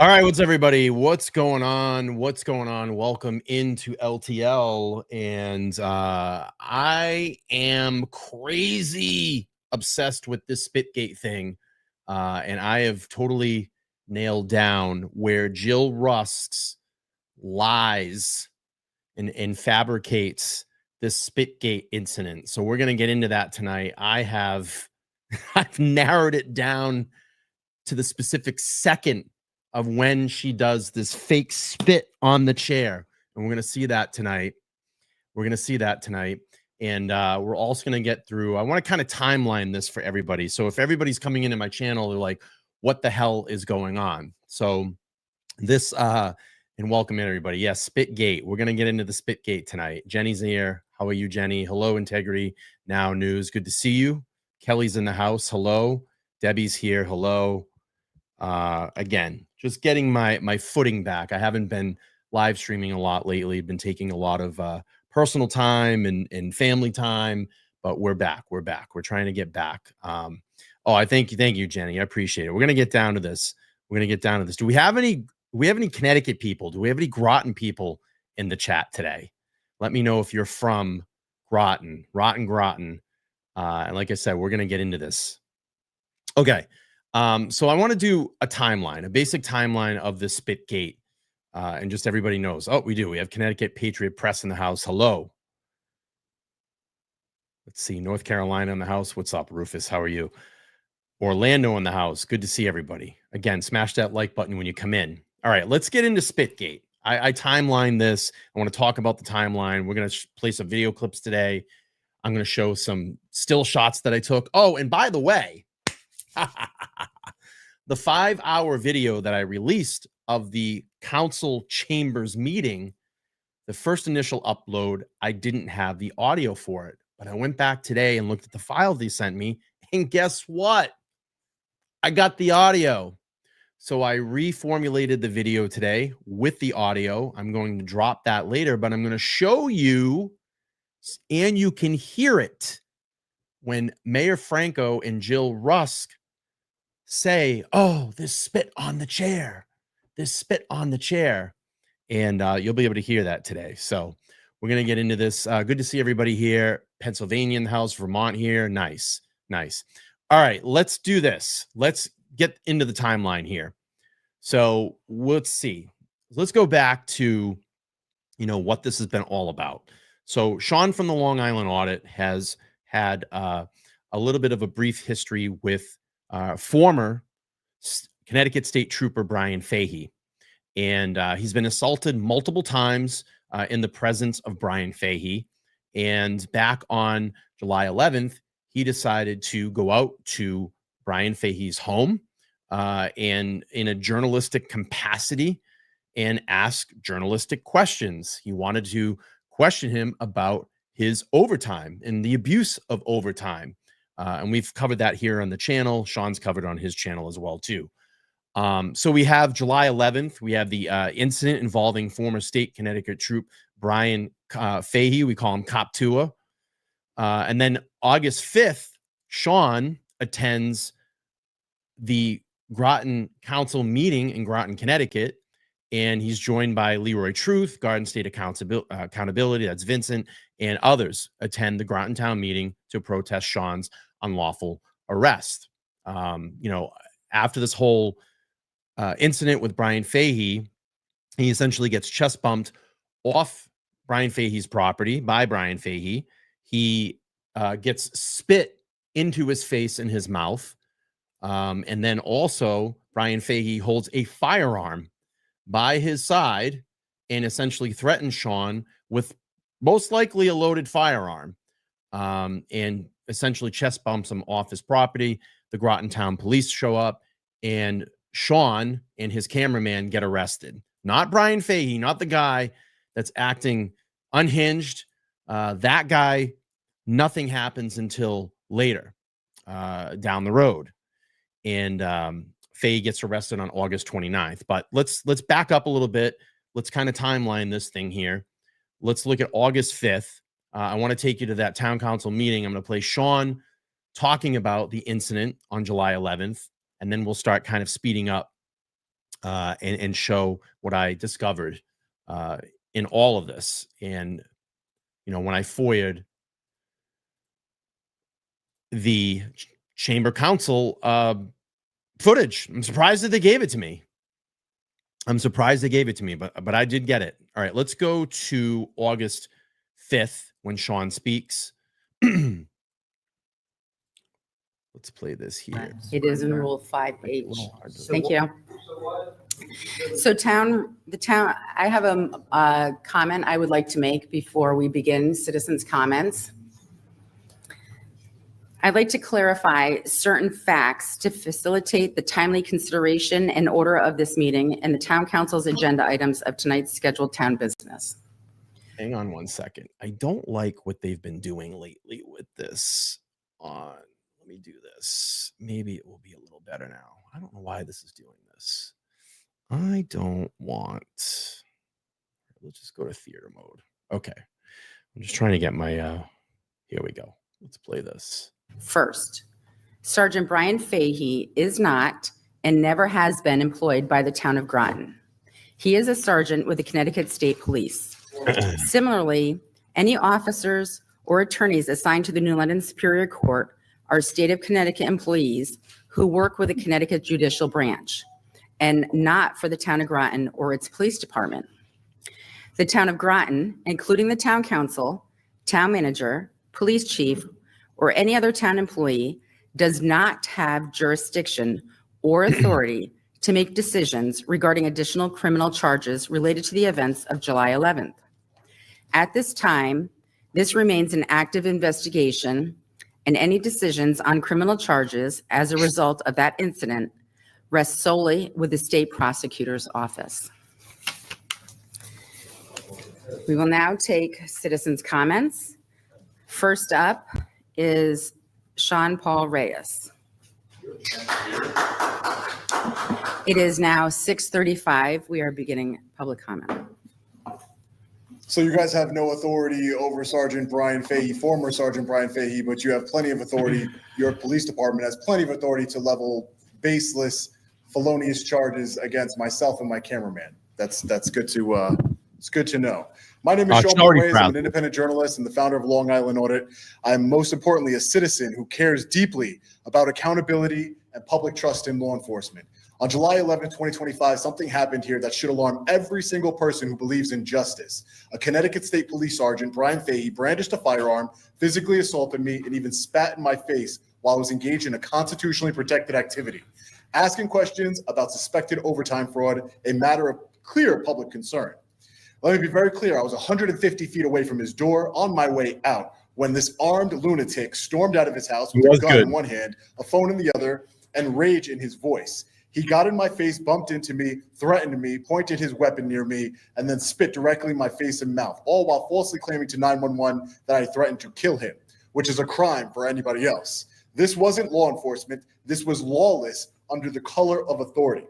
All right, what's everybody? What's going on? What's going on? Welcome into LTL. And I am crazy obsessed with this Spitgate thing. And I have totally nailed down where Jill Rusk's lies and fabricates this Spitgate incident. So we're going to get into that tonight. I've narrowed it down to the specific second of when she does this fake spit on the chair. And we're going to see that tonight. And we're also going to get through, I want to kind of timeline this for everybody. So if everybody's coming into my channel, they're like, what the hell is going on? So this, and welcome everybody. Yes, Spitgate. We're going to get into the Spitgate tonight. Jenny's here. How are you, Jenny? Hello, Integrity Now News. Good to see you. Kelly's in the house. Hello. Debbie's here. Hello. Again, just getting my footing back. I haven't been live streaming a lot lately. Been taking a lot of personal time and family time, but we're back. We're trying to get back. Oh, I thank you, Jenny. I appreciate it. We're gonna get down to this. Do we have any Connecticut people? Do we have any Groton people in the chat today? Let me know if you're from Groton. And like I said, we're gonna get into this. Okay. So I want to do a timeline, a basic timeline of the Spitgate, and just everybody knows. Oh, we do. We have Connecticut Patriot Press in the house. Hello. Let's see. North Carolina in the house. What's up, Rufus? How are you? Orlando in the house. Good to see everybody. Again, smash that like button when you come in. All right, let's get into Spitgate. I timeline this. I want to talk about the timeline. We're going to play some video clips today. I'm going to show some still shots that I took. Oh, and by the way, the 5-hour video that I released of the council chambers meeting, the first initial upload, I didn't have the audio for it, but I went back today and looked at the file they sent me, and guess what? I got the audio. So I reformulated the video today with the audio. I'm going to drop that later, but I'm going to show you, and you can hear it, when Mayor Franco and Jill Rusk say, oh, this spit on the chair. And you'll be able to hear that today. So we're going to get into this. Good to see everybody here. Pennsylvania in the house, Vermont here. Nice. All right, let's do this. Let's get into the timeline here. So let's see. Let's go back to, what this has been all about. So Sean from the Long Island Audit has had a little bit of a brief history with former Connecticut State Trooper Brian Fahey. And he's been assaulted multiple times in the presence of Brian Fahey. And back on July 11th, he decided to go out to Brian Fahey's home and in a journalistic capacity and ask journalistic questions. He wanted to question him about his overtime and the abuse of overtime. And we've covered that here on the channel. Sean's covered on his channel as well, too. So we have July 11th. We have the incident involving former state Connecticut troop Brian Fahey. We call him Coptuah. And then August 5th, Sean attends the Groton Council meeting in Groton, Connecticut. And he's joined by Leroy Truth, Garden State Accountability, that's Vincent, and others attend the Groton Town meeting to protest Sean's unlawful arrest. After this whole incident with Brian Fahey, he essentially gets chest bumped off Brian Fahey's property by Brian Fahey. He gets spit into his face and his mouth. And then also Brian Fahey holds a firearm by his side and essentially threatens Sean with most likely a loaded firearm, and essentially chest bumps him off his property. The Groton Town police show up, and Sean and his cameraman get arrested. Not Brian Fahey, not the guy that's acting unhinged. That guy, nothing happens until later down the road. And Fahey gets arrested on August 29th. But let's back up a little bit. Let's kind of timeline this thing here. Let's look at August 5th. I want to take you to that town council meeting. I'm going to play Sean talking about the incident on July 11th, and then we'll start kind of speeding up and show what I discovered in all of this. And, you know, when I FOIA'd the Chamber Council footage, I'm surprised that they gave it to me. But I did get it. All right, let's go to August 5th when Sean speaks. Let's play this here. It is in Rule 5H. Thank you. So the town, I have a comment I would like to make before we begin citizens' comments. I'd like to clarify certain facts to facilitate the timely consideration and order of this meeting and the town council's agenda items of tonight's scheduled town business. Hang on one second. I don't like what they've been doing lately with this. Let me do this. Maybe it will be a little better now. I don't know why this is doing this. I don't want. Let's just go to theater mode. Okay. I'm just trying to get my. Here we go. Let's play this. First, Sergeant Brian Fahey is not and never has been employed by the town of Groton. He is a sergeant with the Connecticut State Police. Similarly, any officers or attorneys assigned to the New London Superior Court are state of Connecticut employees who work with the Connecticut Judicial Branch and not for the town of Groton or its police department. The town of Groton, including the town council, town manager, police chief, or any other town employee, does not have jurisdiction or authority to make decisions regarding additional criminal charges related to the events of July 11th. At this time, this remains an active investigation, and any decisions on criminal charges as a result of that incident rest solely with the state prosecutor's office. We will now take citizens' comments. First up is Sean Paul Reyes. It is now 6:35. We are beginning public comment. So you guys have no authority over Sergeant Brian Fahey, former Sergeant Brian Fahey, but you have plenty of authority. Your police department has plenty of authority to level baseless, felonious charges against myself and my cameraman. That's good to it's good to know. My name is Sean Reyes. I'm an independent journalist and the founder of Long Island Audit. I am most importantly a citizen who cares deeply about accountability and public trust in law enforcement. On July 11, 2025, something happened here that should alarm every single person who believes in justice. A Connecticut State Police Sergeant, Brian Fahey, brandished a firearm, physically assaulted me, and even spat in my face while I was engaged in a constitutionally protected activity. Asking questions about suspected overtime fraud, a matter of clear public concern. Let me be very clear, I was 150 feet away from his door on my way out when this armed lunatic stormed out of his house with a gun in one hand, a phone in the other, and rage in his voice. He got in my face, bumped into me, threatened me, pointed his weapon near me, and then spit directly in my face and mouth, all while falsely claiming to 911 that I threatened to kill him, which is a crime for anybody else. This wasn't law enforcement. This was lawless under the color of authority.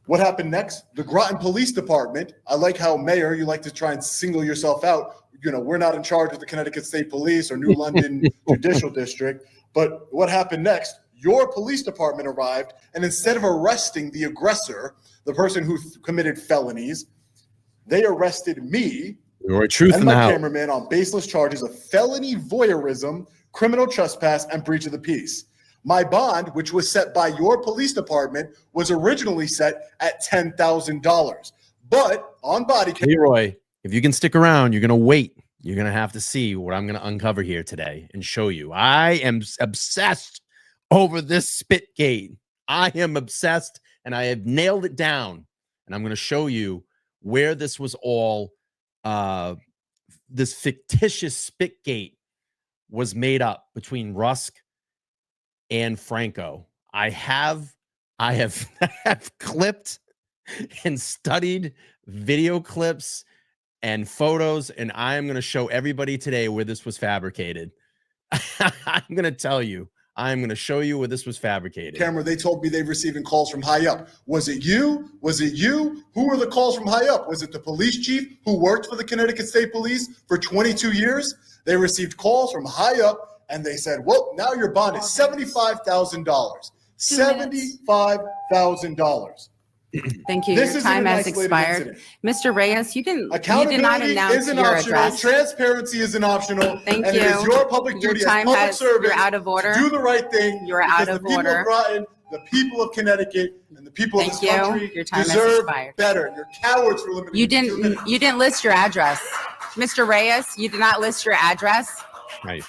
What happened next? The Groton Police Department. I like how, Mayor, you like to try and single yourself out. You know, we're not in charge of the Connecticut State Police or New London Judicial District. But what happened next? Your police department arrived, and instead of arresting the aggressor, the person who committed felonies, they arrested me and my cameraman on baseless charges of felony voyeurism, criminal trespass, and breach of the peace. My bond, which was set by your police department, was originally set at $10,000. But on body cam. Leroy, if you can stick around, you're going to wait. You're going to have to see what I'm going to uncover here today and show you. I am obsessed over this Spitgate. I am obsessed, and I have nailed it down. And I'm going to show you where this was all, this fictitious Spitgate was made up between Rusk and Franco. I have clipped and studied video clips and photos, and I am going to show everybody today where this was fabricated. I'm going to tell you. I'm going to show you where this was fabricated. Camera, they told me they're receiving calls from high up. Was it you? Was it you? Who were the calls from high up? Was it the police chief who worked for the Connecticut State Police for 22 years? They received calls from high up, and they said, well, now your bond is $75,000. $75,000. Thank you. This Your isn't time an has isolated expired. incident. Mr. Reyes, you did not Accountability announce isn't your optional. address. Transparency isn't optional. Thank and it is you. your public Your duty as time public you're servants out of order. to do the right thing. You're because out of the people order. of Groton, the people of Connecticut, and the people Thank of this you. country Your time has deserve expired. better. You're cowards for limiting You it to 2 didn't minutes. you didn't list your address. Mr. Reyes, you did not list your address. Right.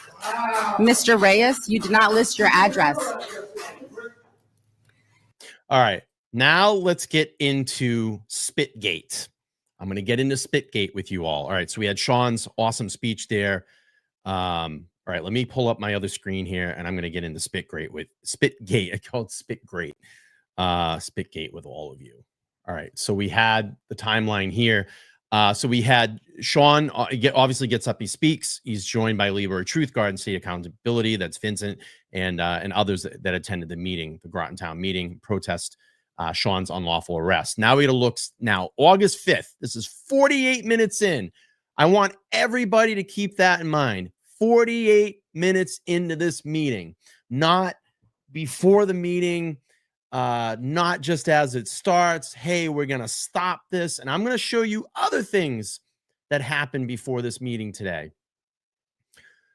Mr. Reyes, you did not list your address. All right. Now let's get into Spitgate. I'm going to get into Spitgate with you all. All right. So we had Sean's awesome speech there. All right. Let me pull up my other screen here, and I'm going to get into Spitgate with Spitgate. I call it Spitgate. Spitgate with all of you. All right. So we had the timeline here. So we had Sean obviously gets up, he speaks. He's joined by Libra Truth Guard and State Accountability. That's Vincent and others that attended the meeting, the Groton Town meeting protest. Sean's unlawful arrest. Now we got to look now, August 5th. This is 48 minutes in. I want everybody to keep that in mind. 48 minutes into this meeting, not before the meeting, not just as it starts. Hey, we're going to stop this. And I'm going to show you other things that happened before this meeting today.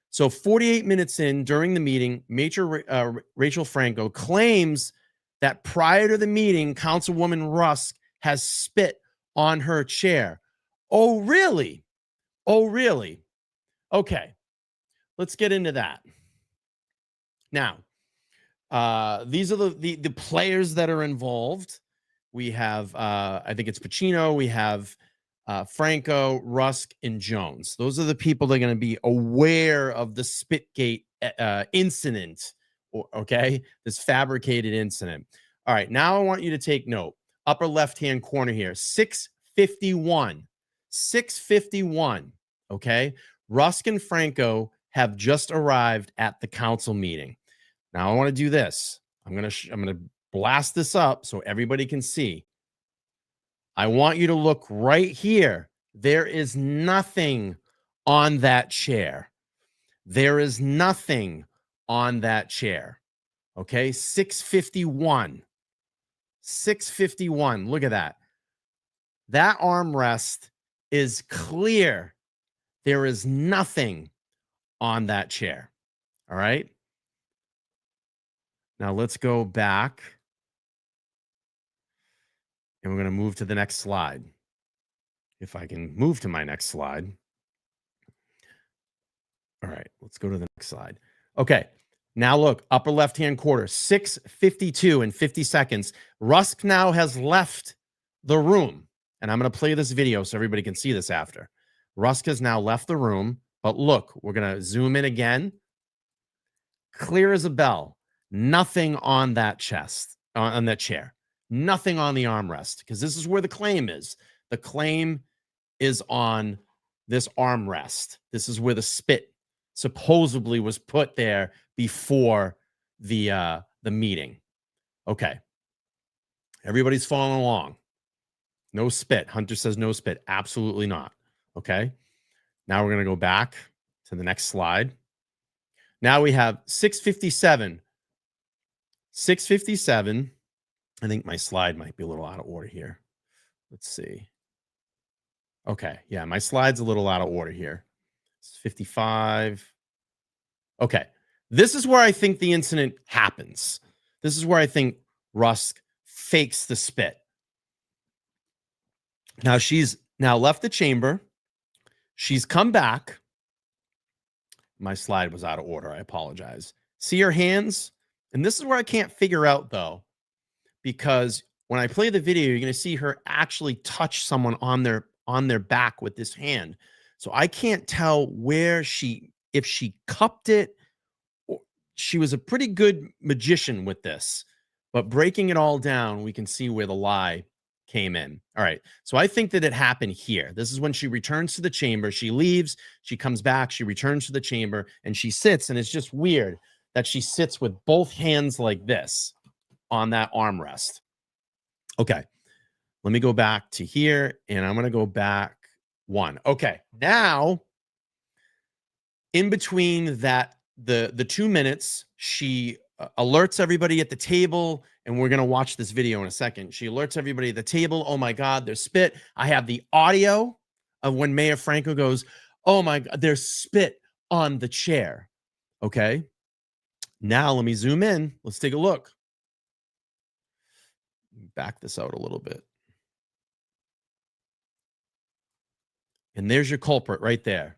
So 48 minutes in during the meeting, Major Rachael Franco claims that prior to the meeting, Councilwoman Rusk has spit on her chair. Oh, really? Oh, really? Okay. Let's get into that. Now, these are the players that are involved. We have, I think it's Pacino. We have Franco, Rusk, and Jones. Those are the people that are going to be aware of the Spitgate incident. Okay, this fabricated incident. All right, now I want you to take note. Upper left-hand corner here, 6:51. 6:51. Okay, Rusk and Franco have just arrived at the council meeting. Now I want to do this. I'm gonna blast this up so everybody can see. I want you to look right here. There is nothing on that chair. There is nothing on that chair. Okay, 6:51. 6:51. Look at that. That armrest is clear. There is nothing on that chair. All right. Now let's go back. And we're going to move to the next slide. If I can move to my next slide. All right, let's go to the next slide. Okay. Now look, upper left-hand corner, 6:52 and 50 seconds. Rusk now has left the room. And I'm going to play this video so everybody can see this after. Rusk has now left the room. But look, we're going to zoom in again. Clear as a bell. Nothing on that chest, on that chair. Nothing on the armrest, because this is where the claim is. The claim is on this armrest. This is where the spit supposedly was put there before the meeting. Okay. Everybody's following along. No spit. Hunter says no spit. Absolutely not. Okay. Now we're going to go back to the next slide. Now we have 6:57. 6:57. I think my slide might be a little out of order here. Let's see. Okay. Yeah, my slide's a little out of order here. It's 55. Okay. This is where I think the incident happens. This is where I think Rusk fakes the spit. Now she's now left the chamber. She's come back. My slide was out of order. I apologize. See her hands? And this is where I can't figure out, though, because when I play the video, you're going to see her actually touch someone on their back with this hand. So I can't tell where if she cupped it. She was a pretty good magician with this, but breaking it all down, we can see where the lie came in. All right. So I think that it happened here. This is when she returns to the chamber. She leaves, she comes back, she returns to the chamber, and she sits. And it's just weird that she sits with both hands like this on that armrest. Okay. Let me go back to here, and I'm going to go back one. Okay. Now, in between that, the 2 minutes, she alerts everybody at the table, and we're going to watch this video in a second. She alerts everybody at the table. Oh my God, there's spit. I have the audio of when Mayor Franco goes, oh my God, there's spit on the chair. Okay. Now let me zoom in. Let's take a look. Back this out a little bit. And there's your culprit right there.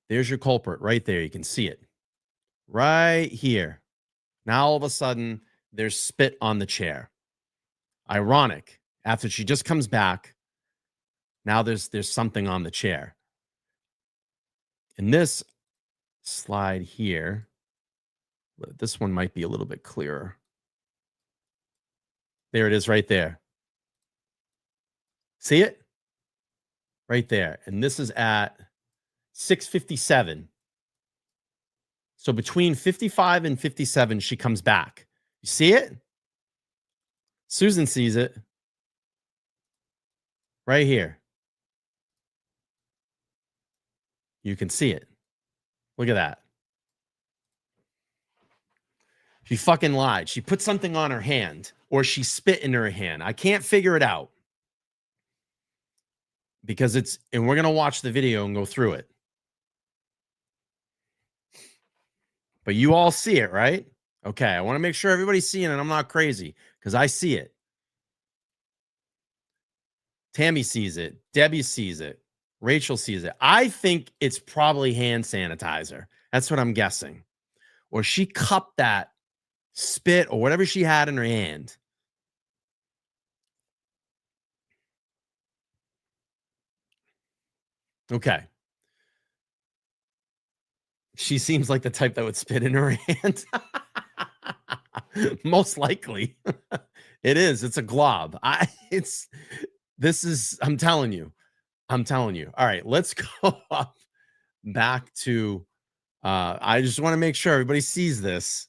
There's your culprit right there. You can see it right here. Now, all of a sudden, there's spit on the chair. Ironic. After she just comes back, now there's something on the chair. In this slide here, this one might be a little bit clearer. There it is right there. See it? Right there. And this is at 6:57. So between 55 and 57, she comes back. You see it? Susan sees it. Right here. You can see it. Look at that. She fucking lied. She put something on her hand, or she spit in her hand. I can't figure it out. Because and we're going to watch the video and go through it. But you all see it, right? Okay, I want to make sure everybody's seeing it. I'm not crazy because I see it. Tammy sees it. Debbie sees it. Rachel sees it. I think it's probably hand sanitizer. That's what I'm guessing. Or she cupped that spit or whatever she had in her hand. Okay. She seems like the type that would spit in her hand. Most likely. It is. It's a glob. I'm telling you. I'm telling you. All right, let's go up back to I just want to make sure everybody sees this.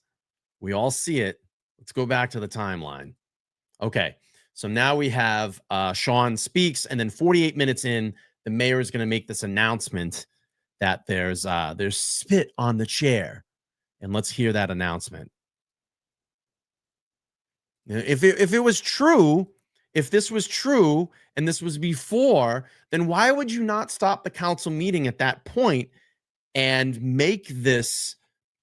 We all see it. Let's go back to the timeline. Okay. So now we have Sean speaks, and then 48 minutes in, the mayor is going to make this announcement that there's spit on the chair. And let's hear that announcement. If it was true, if this was true and this was before, then why would you not stop the council meeting at that point and make this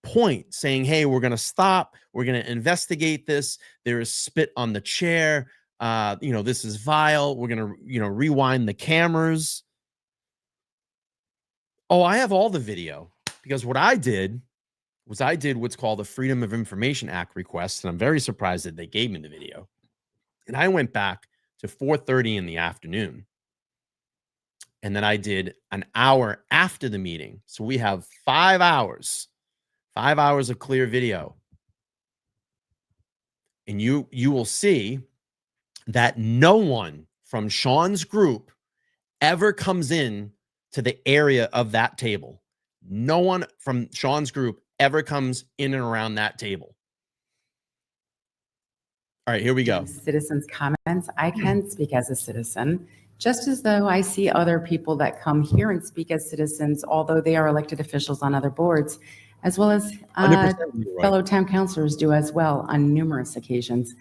point saying, hey, we're going to stop. We're going to investigate this. There is spit on the chair. This is vile. We're going to, rewind the cameras. Oh, I have all the video because what I did was what's called a Freedom of Information Act request. And I'm very surprised that they gave me the video. And I went back to 4:30 in the afternoon. And then I did an hour after the meeting. So we have 5 hours of clear video. And you will see that no one from Sean's group ever comes in to the area of that table. No one from Sean's group ever comes in and around that table. All right, here we go. Citizens' comments. I can speak as a citizen, just as though I see other people that come here and speak as citizens, although they are elected officials on other boards, as well as fellow town councilors do as well on numerous occasions.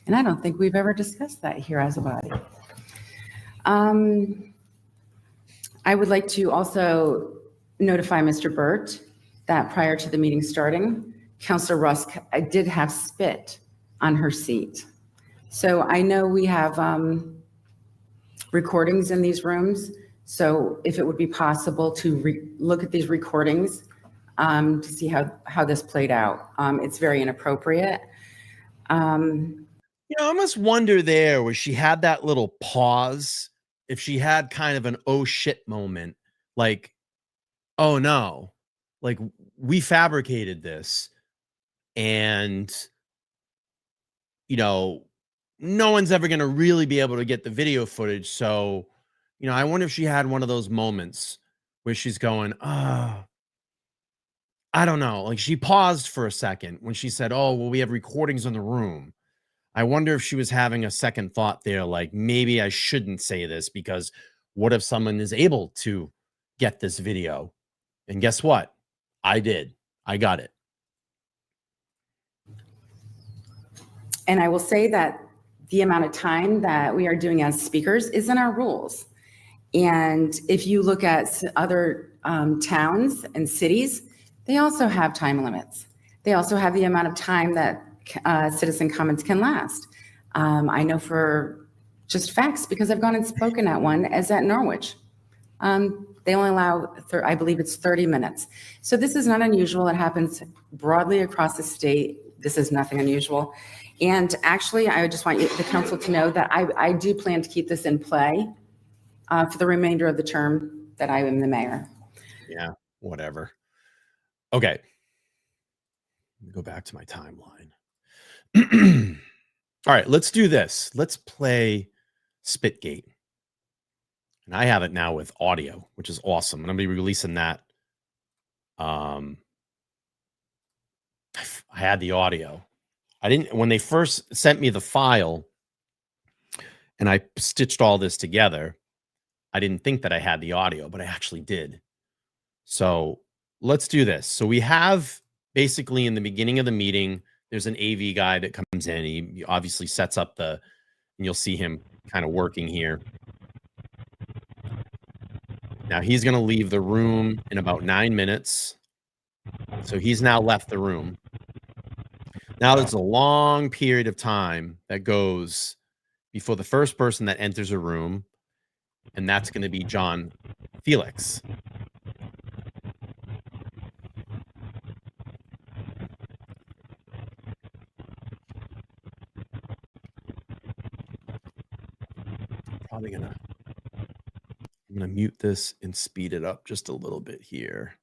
And I don't think we've ever discussed that here as a body. I would like to also notify Mr. Burt that prior to the meeting starting, Councilor Rusk did have spit on her seat. So I know we have recordings in these rooms. So if it would be possible to look at these recordings to see how this played out. It's very inappropriate. I almost wonder there where she had that little pause, if she had kind of an oh shit moment, like, oh no, like we fabricated this and, no one's ever going to really be able to get the video footage. So, I wonder if she had one of those moments where she's going, I don't know. Like she paused for a second when she said, oh, well, we have recordings in the room. I wonder if she was having a second thought there, like maybe I shouldn't say this because what if someone is able to get this video? And guess what? I did. I got it. And I will say that the amount of time that we are doing as speakers is in our rules. And if you look at other towns and cities, they also have time limits. They also have the amount of time that citizen comments can last. I know for just facts, because I've gone and spoken at one, as at Norwich. They only allow, I believe it's 30 minutes. So this is not unusual. It happens broadly across the state. This is nothing unusual. And actually, I just want the council to know that I do plan to keep this in play for the remainder of the term that I am the mayor. Yeah, whatever. Okay. Let me go back to my timeline. All right, let's do this. Let's play Spitgate. And I have it now with audio, which is awesome. And I'm going to be releasing that. I had the audio. I didn't, when they first sent me the file and I stitched all this together, I didn't think that I had the audio, but I actually did. So let's do this. So we have basically in the beginning of the meeting, there's an AV guy that comes in. He obviously sets up and you'll see him kind of working here. Now he's going to leave the room in about 9 minutes. So he's now left the room. Now there's a long period of time that goes before the first person that enters a room, and that's going to be John Felix. I'm gonna mute this and speed it up just a little bit here.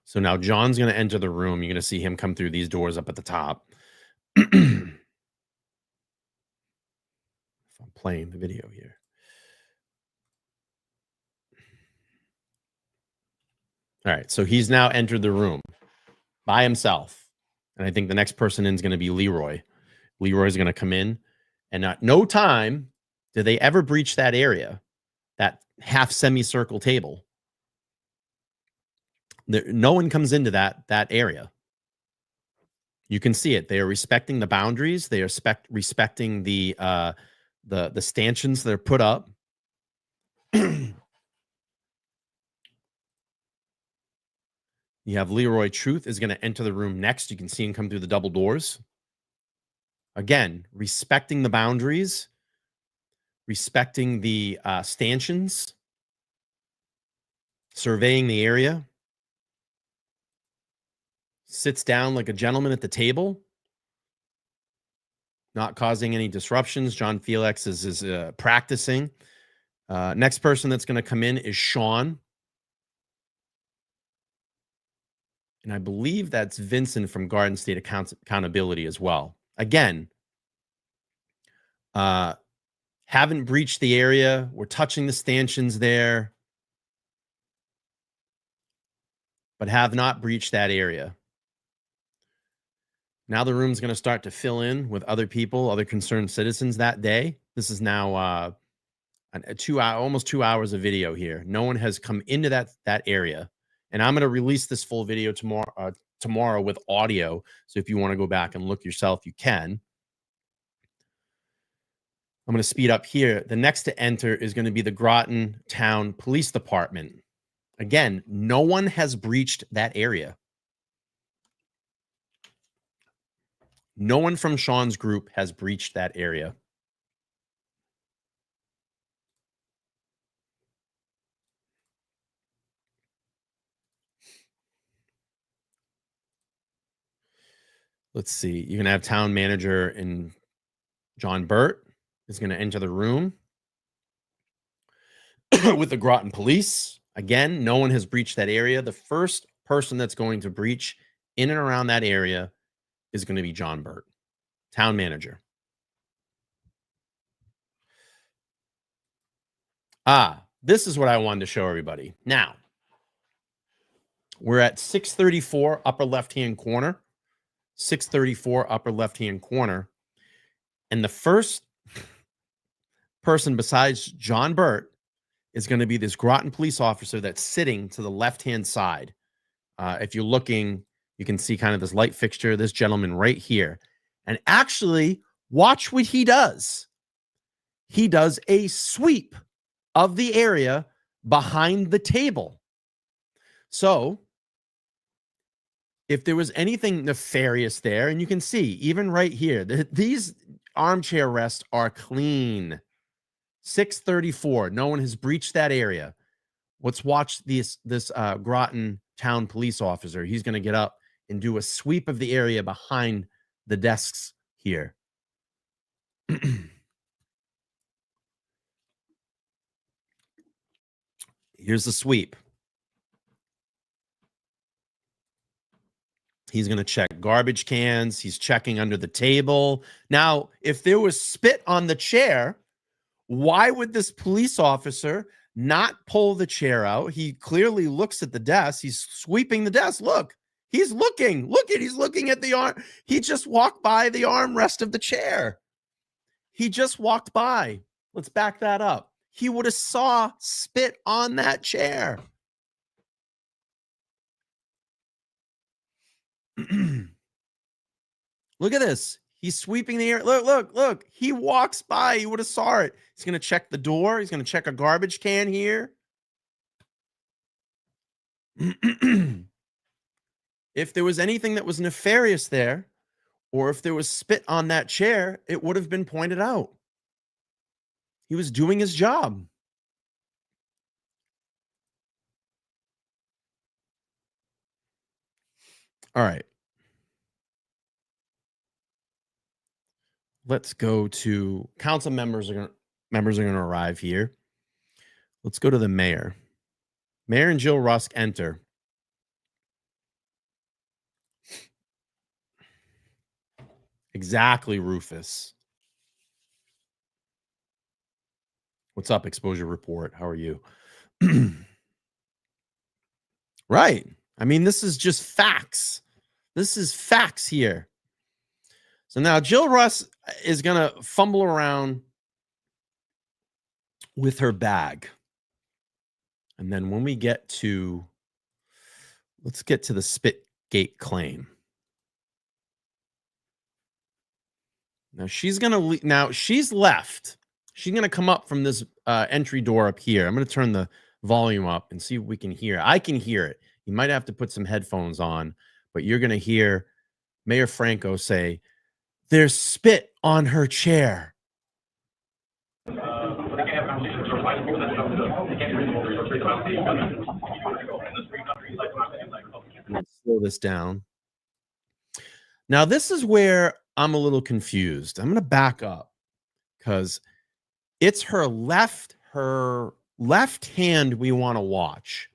So now John's going to enter the room. You're going to see him come through these doors up at the top. If I'm playing the video here. All right. So he's now entered the room by himself. And I think the next person in is going to be Leroy. Leroy's going to come in. And at no time did they ever breach that area, that half semicircle table. No one comes into that area. You can see it. They are respecting the boundaries. They are respecting the stanchions that are put up. You have Leroy Truth is going to enter the room next. You can see him come through the double doors. Again, respecting the boundaries, respecting the stanchions, surveying the area. Sits down like a gentleman at the table, not causing any disruptions. John Felix is practicing. Next person that's going to come in is Sean. And I believe that's Vincent from Garden State Accountability as well. Again, haven't breached the area. We're touching the stanchions there, but have not breached that area. Now the room's going to start to fill in with other people, other concerned citizens that day. This is now almost 2 hours of video here. No one has come into that area. And I'm going to release this full video tomorrow with audio. So if you want to go back and look yourself, you can. I'm going to speed up here. The next to enter is going to be the Groton Town Police Department. Again, no one has breached that area. No one from Sean's group has breached that area. Let's see. You're going to have Town Manager and John Burt is going to enter the room with the Groton Police. Again, no one has breached that area. The first person that's going to breach in and around that area is going to be John Burt, Town Manager. This is what I wanted to show everybody. Now, we're at 634 upper left-hand corner. 634 upper left-hand corner. And the first person besides John Burt is going to be this Groton police officer that's sitting to the left-hand side. If you're looking, you can see kind of this light fixture, this gentleman right here. And actually, watch what he does. He does a sweep of the area behind the table. So if there was anything nefarious there, and you can see even right here, these armchair rests are clean. 634. No one has breached that area. Let's watch this Groton town police officer. He's going to get up and do a sweep of the area behind the desks here. Here's the sweep. He's going to check garbage cans. He's checking under the table. Now, if there was spit on the chair, why would this police officer not pull the chair out? He clearly looks at the desk. He's sweeping the desk. Look, he's looking. He's looking at the arm. He just walked by the armrest of the chair. He just walked by. Let's back that up. He would have saw spit on that chair. Look at this. He's sweeping the air. Look. He walks by. He would have saw it. He's going to check the door. He's going to check a garbage can here. If there was anything that was nefarious there, or if there was spit on that chair, it would have been pointed out. He was doing his job. All right. Let's go to council members are going to arrive here. Let's go to the mayor. Mayor and Jill Rusk enter. Exactly, Rufus. What's up, Exposure Report? How are you? Right. I mean, this is just facts. This is facts here. So now Jill Rusk is going to fumble around with her bag. And then when we get to, let's get to the Spitgate claim. Now she's going to, now she's left. She's going to come up from this entry door up here. I'm going to turn the volume up and see if we can hear. I can hear it. You might have to put some headphones on, but you're going to hear Mayor Franco say, "There's spit on her chair." Let's slow this down. Now, this is where I'm a little confused. I'm going to back up because it's her left hand we want to watch.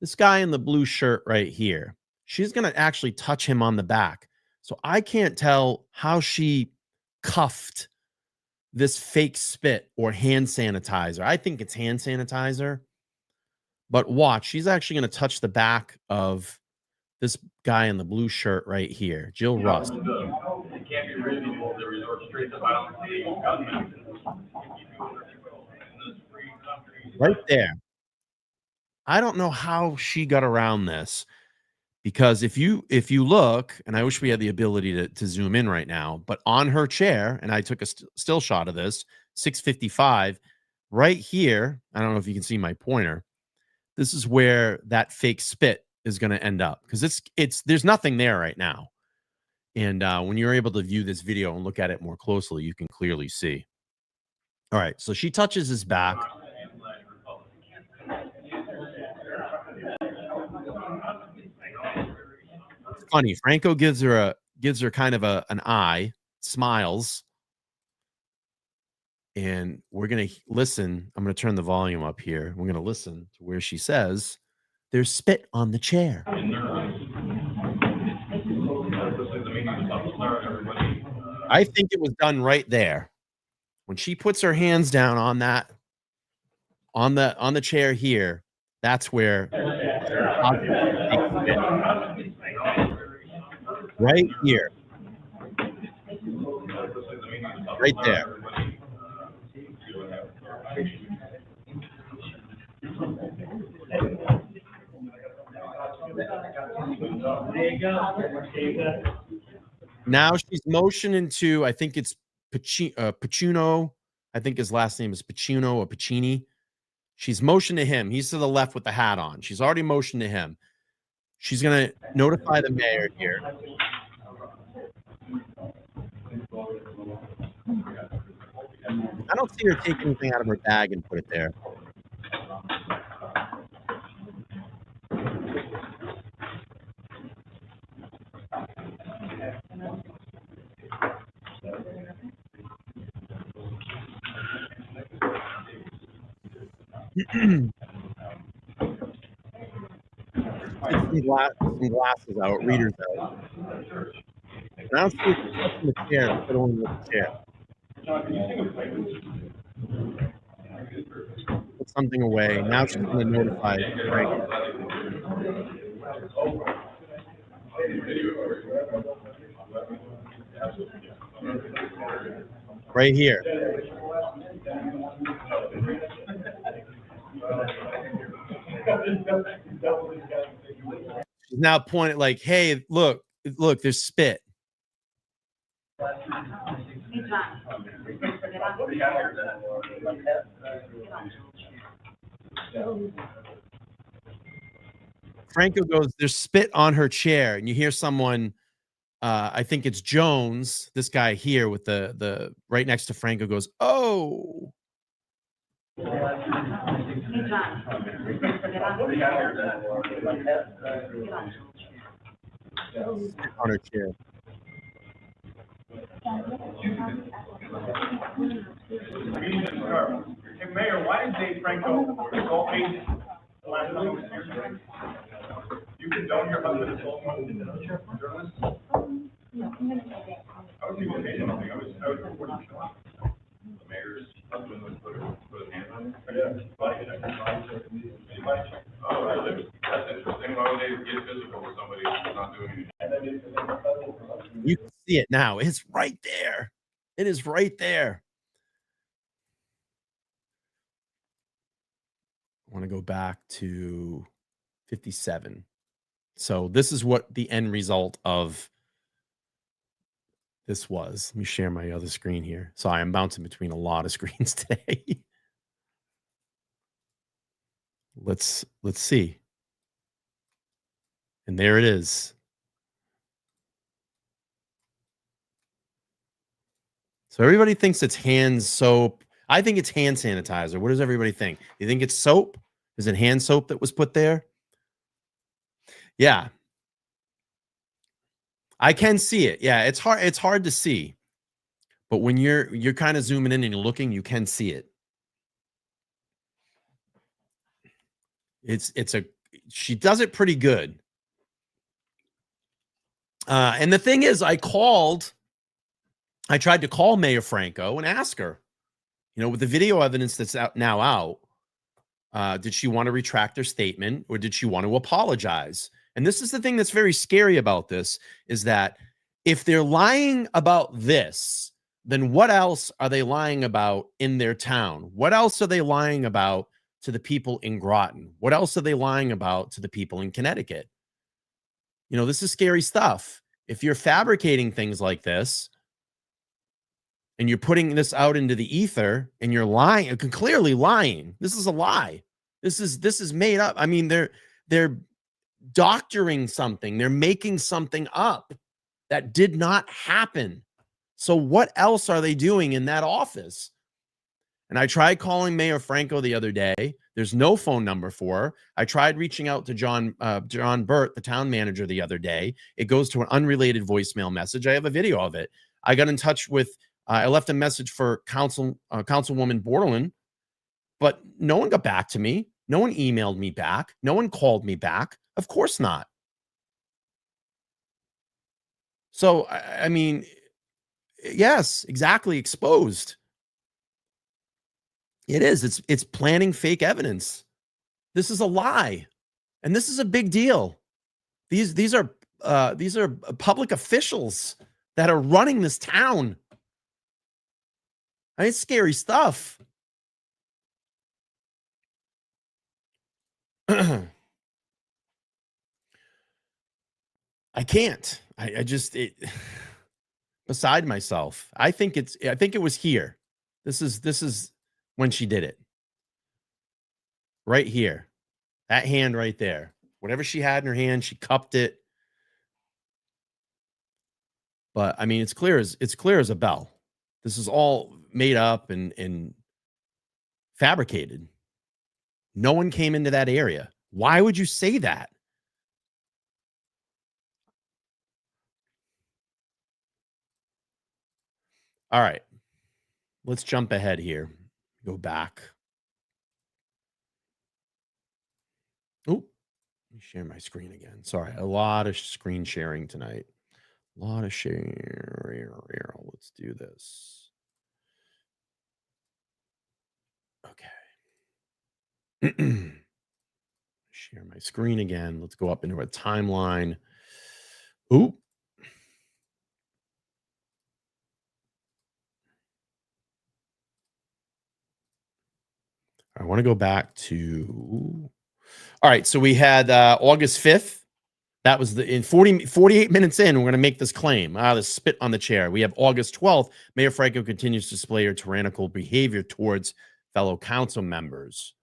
This guy in the blue shirt right here. She's going to actually touch him on the back. So I can't tell how she cuffed this fake spit or hand sanitizer. I think it's hand sanitizer. But watch, she's actually going to touch the back of this guy in the blue shirt right here, Jill Rusk. It can't be reasonable to resort straight to violence. Right there. I don't know how she got around this, because if you look, and I wish we had the ability to zoom in right now, but on her chair, and I took a still shot of this, 655, right here, I don't know if you can see my pointer, this is where that fake spit is going to end up, because there's nothing there right now. And when you're able to view this video and look at it more closely, you can clearly see. All right, so she touches his back. It's funny. Franco gives her kind of an eye, smiles, and we're gonna listen. I'm gonna turn the volume up here. We're gonna listen to where she says, "There's spit on the chair." I think it was done right there when she puts her hands down on that, on the chair here. That's where, right here, right there. There you go. Now she's motioning to, I think it's Pacino. I think his last name is Pacino or Pacini. She's motioned to him. He's to the left with the hat on. She's already motioned to him. She's going to notify the mayor here. I don't see her take anything out of her bag and put it there. some glasses out, readers out. Now see if it's in the chair, put on the chair. Put something away. Now she's going to notify Frank. Right here. She's now pointing like, hey, look, there's spit. Franco goes, there's spit on her chair. And you hear someone, I think it's Jones, this guy here with the right next to Franco goes, oh. On her chair. Hey, Mayor, why did Dave Franco call me the last time he was here? You condone your husband assault one journalist? I was even saying nothing. I was reporting the mayor's husband was put his hand on it. Oh, really? That's interesting. Why would they get physical with somebody who's not doing anything? You can see it now. It's right there. It is right there. I want to go back to 57. So this is what the end result of this was. Let me share my other screen here. So I am bouncing between a lot of screens today. Let's see. And there it is. So everybody thinks it's hand soap. I think it's hand sanitizer. What does everybody think? You think it's soap? Is it hand soap that was put there? Yeah. I can see it. Yeah, it's hard to see. But when you're kind of zooming in and you're looking, you can see it. She does it pretty good. And the thing is, I tried to call Mayor Franco and ask her, with the video evidence that's now out, did she want to retract her statement or did she want to apologize? And this is the thing that's very scary about this, is that if they're lying about this, then what else are they lying about in their town? What else are they lying about to the people in Groton? What else are they lying about to the people in Connecticut? This is scary stuff. If you're fabricating things like this and you're putting this out into the ether and you're lying, clearly lying, this is a lie. This is made up. I mean, they're doctoring something. They're making something up that did not happen. So what else are they doing in that office? And I tried calling Mayor Franco the other day. There's no phone number for her. I tried reaching out to John Burt, the town manager, the other day. It goes to an unrelated voicemail message. I have a video of it. I got in touch with, I left a message for Councilwoman Bordelin, but no one got back to me. No one emailed me back. No one called me back. Of course not. So, I mean, yes, exactly. Exposed. It is. It's planting fake evidence. This is a lie. And this is a big deal. These are public officials that are running this town. I mean, it's scary stuff. I can't. I just beside myself. I think it was here. This is when she did it. Right here. That hand right there. Whatever she had in her hand, she cupped it. But I mean, it's clear as a bell. This is all made up and fabricated. No one came into that area. Why would you say that? All right. Let's jump ahead here. Go back. Oh, let me share my screen again. Sorry, a lot of screen sharing tonight. A lot of sharing. Let's do this. Okay. Share my screen again. Let's go up into a timeline. Ooh. I want to go back to. All right. So we had August 5th. That was in 48 minutes in, we're going to make this claim. The spit on the chair. We have August 12th. Mayor Franco continues to display her tyrannical behavior towards fellow council members.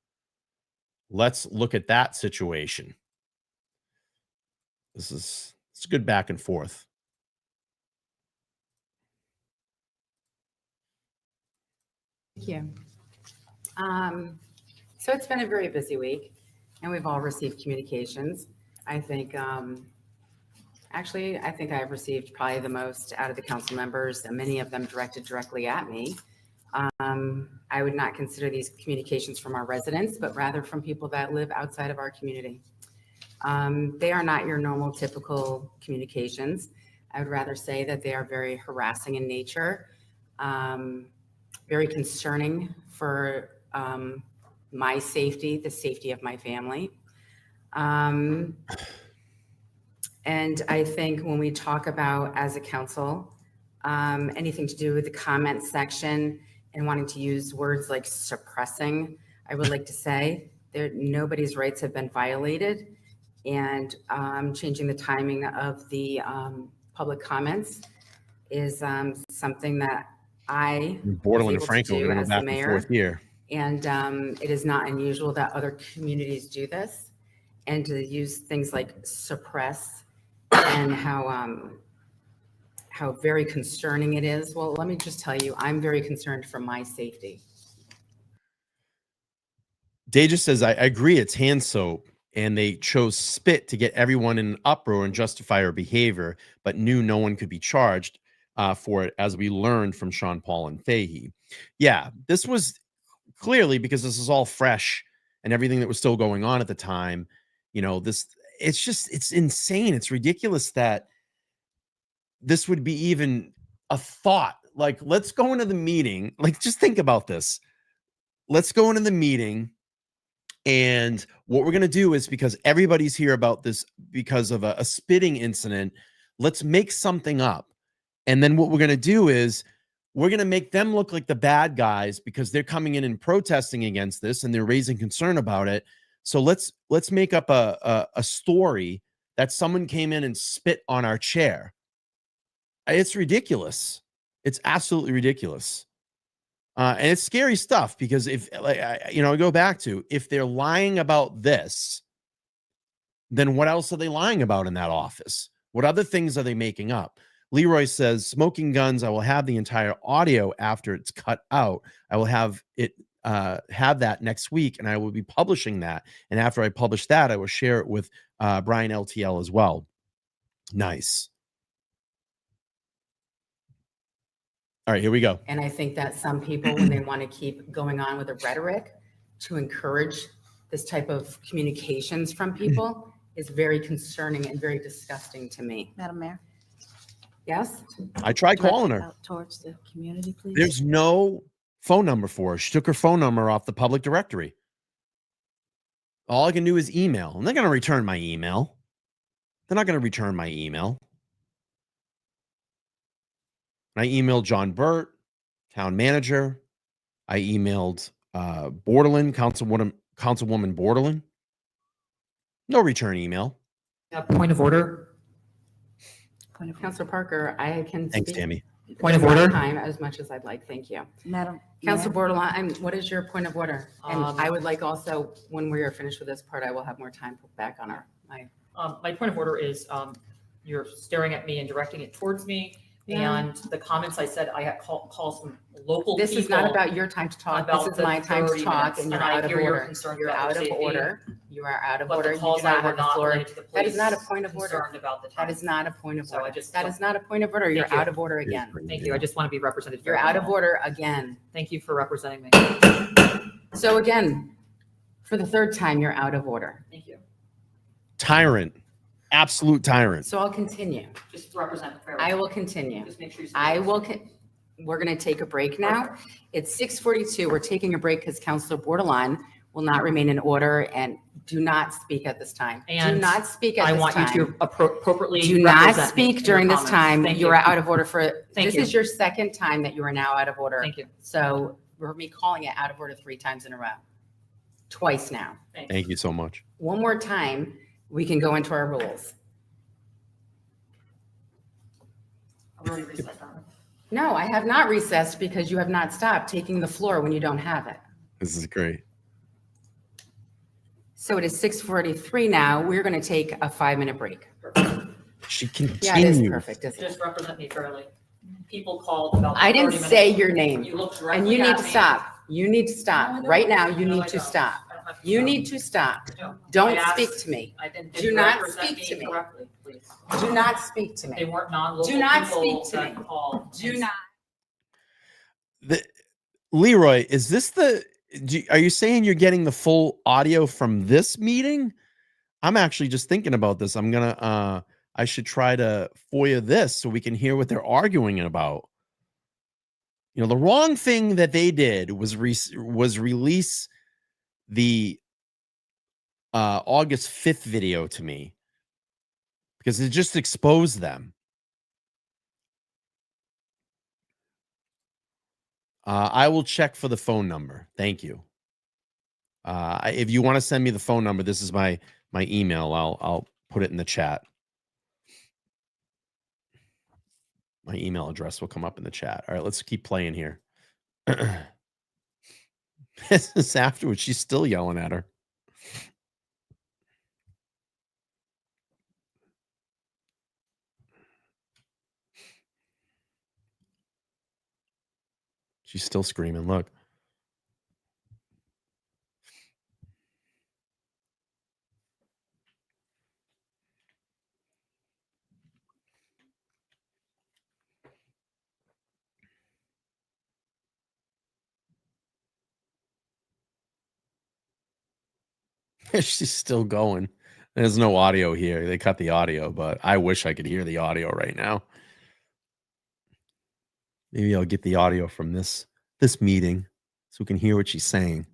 Let's look at that situation. It's good back and forth. Thank you. So it's been a very busy week, and we've all received communications. I think, actually, I think I've received probably the most out of the council members, and many of them directed directly at me. I would not consider these communications from our residents, but rather from people that live outside of our community. They are not your normal, typical communications. I would rather say that they are very harassing in nature, very concerning for my safety, the safety of my family. And I think when we talk about, as a council, anything to do with the comment section and wanting to use words like suppressing, I would like to say nobody's rights have been violated, and changing the timing of the public comments is something that I Borderland and Franco are going to go back and forth here. And it is not unusual that other communities do this, and to use things like suppress and how very concerning it is. Well, let me just tell you, I'm very concerned for my safety. Deja says, I agree, it's hand soap, and they chose spit to get everyone in an uproar and justify her behavior, but knew no one could be charged for it, as we learned from Sean Paul and Fahey. Yeah, this was clearly because this is all fresh and everything that was still going on at the time. You know, it's insane. It's ridiculous that this would be even a thought. Like, let's go into the meeting. Like, just think about this. Let's go into the meeting. And what we're going to do is, because everybody's here about this because of a spitting incident, let's make something up. And then what we're going to do is we're going to make them look like the bad guys because they're coming in and protesting against this and they're raising concern about it. So let's make up a story that someone came in and spit on our chair. It's ridiculous. It's absolutely ridiculous. And it's scary stuff, because if, I go back to, if they're lying about this, then what else are they lying about in that office? What other things are they making up? Leroy says, smoking guns, I will have the entire audio after it's cut out. I will have it have that next week, and I will be publishing that. And after I publish that, I will share it with Brian LTL as well. Nice. All right, here we go. And I think that some people, when they want to keep going on with the rhetoric to encourage this type of communications from people, is very concerning and very disgusting to me. Madam Mayor. Yes? I tried calling her. Towards the community, please. There's no phone number for her. She took her phone number off the public directory. All I can do is email. I'm not going to return my email. They're not going to return my email. I emailed John Burt, Town Manager. I emailed Borderland, Councilwoman Borderland. No return email. Point of order. Councilor Parker, I can Thanks, speak Tammy. Point of during order. time as much as I'd like. Thank you. Madam. Councilor Bordelon, what is your point of order? And Um, I would like also, when we are finished with this part, I will have more time put back on My point of order is you're staring at me and directing it towards me. Yeah. And the comments I said, I had calls from local people. This is not about your time to talk. about This is the my time to 30 talk minutes, and you're and I out of hear your order. concerns You're about out the of safety. order. You are out of But order. the You calls do not I were have the not floor. related to the That is police. not a point of order. Concerned about the That time. is not a point of So I order. just That don't- is not a point of order. You're Thank you. out of order again. Thank you. I just want to be represented. You're fairly. out of order again. Thank you for representing me. So again, for the third time, you're out of order. Thank you. Tyrant. Absolute tyrant. So I'll continue. Just represent fairly. I will continue. Just make sure you. I will, we're going to take a break now. It's 6:42. We're taking a break because Councilor Bordelon will not remain in order and do not speak at this time. Do And not speak at I this want time. you to appropriately. Do not represent me speak in during your this comments. time. Thank You are out of order for, Thank this you. is your second time that you are now out of order. Thank you. So we're me calling it out of order 3 times in a row. Twice now. Thanks. Thank you so much. One more time, we can go into our rules. I've already reset that. No, I have not recessed because you have not stopped taking the floor when you don't have it. This is great. So it is 6:43 now. We're going to take a 5-minute break. She Yeah, it is continued. perfect, isn't it? Just represent me fairly. People called about. I didn't 30 say minutes. your name. You looked And directly you need at to me. stop. You need to No, I stop. don't. Right now, you No, need I to don't. stop. I don't have to You stop. need to stop. No. Don't I asked- speak to me. I didn't. Do not represent speak to me. Correctly, please. Do not speak to They me. weren't non-local Do not people speak to that me. called. Do not. Leroy, is this are you saying you're getting the full audio from this meeting? I'm actually just thinking about this. I should try to FOIA this so we can hear what they're arguing about. You know, the wrong thing that they did was release the August 5th video to me because it just exposed them. I will check for the phone number. Thank you. If you want to send me the phone number, this is my email. I'll put it in the chat. My email address will come up in the chat. All right, let's keep playing here. This is afterwards. She's still yelling at her. She's still screaming. Look. She's still going. There's no audio here. They cut the audio, but I wish I could hear the audio right now. Maybe I'll get the audio from this meeting so we can hear what she's saying.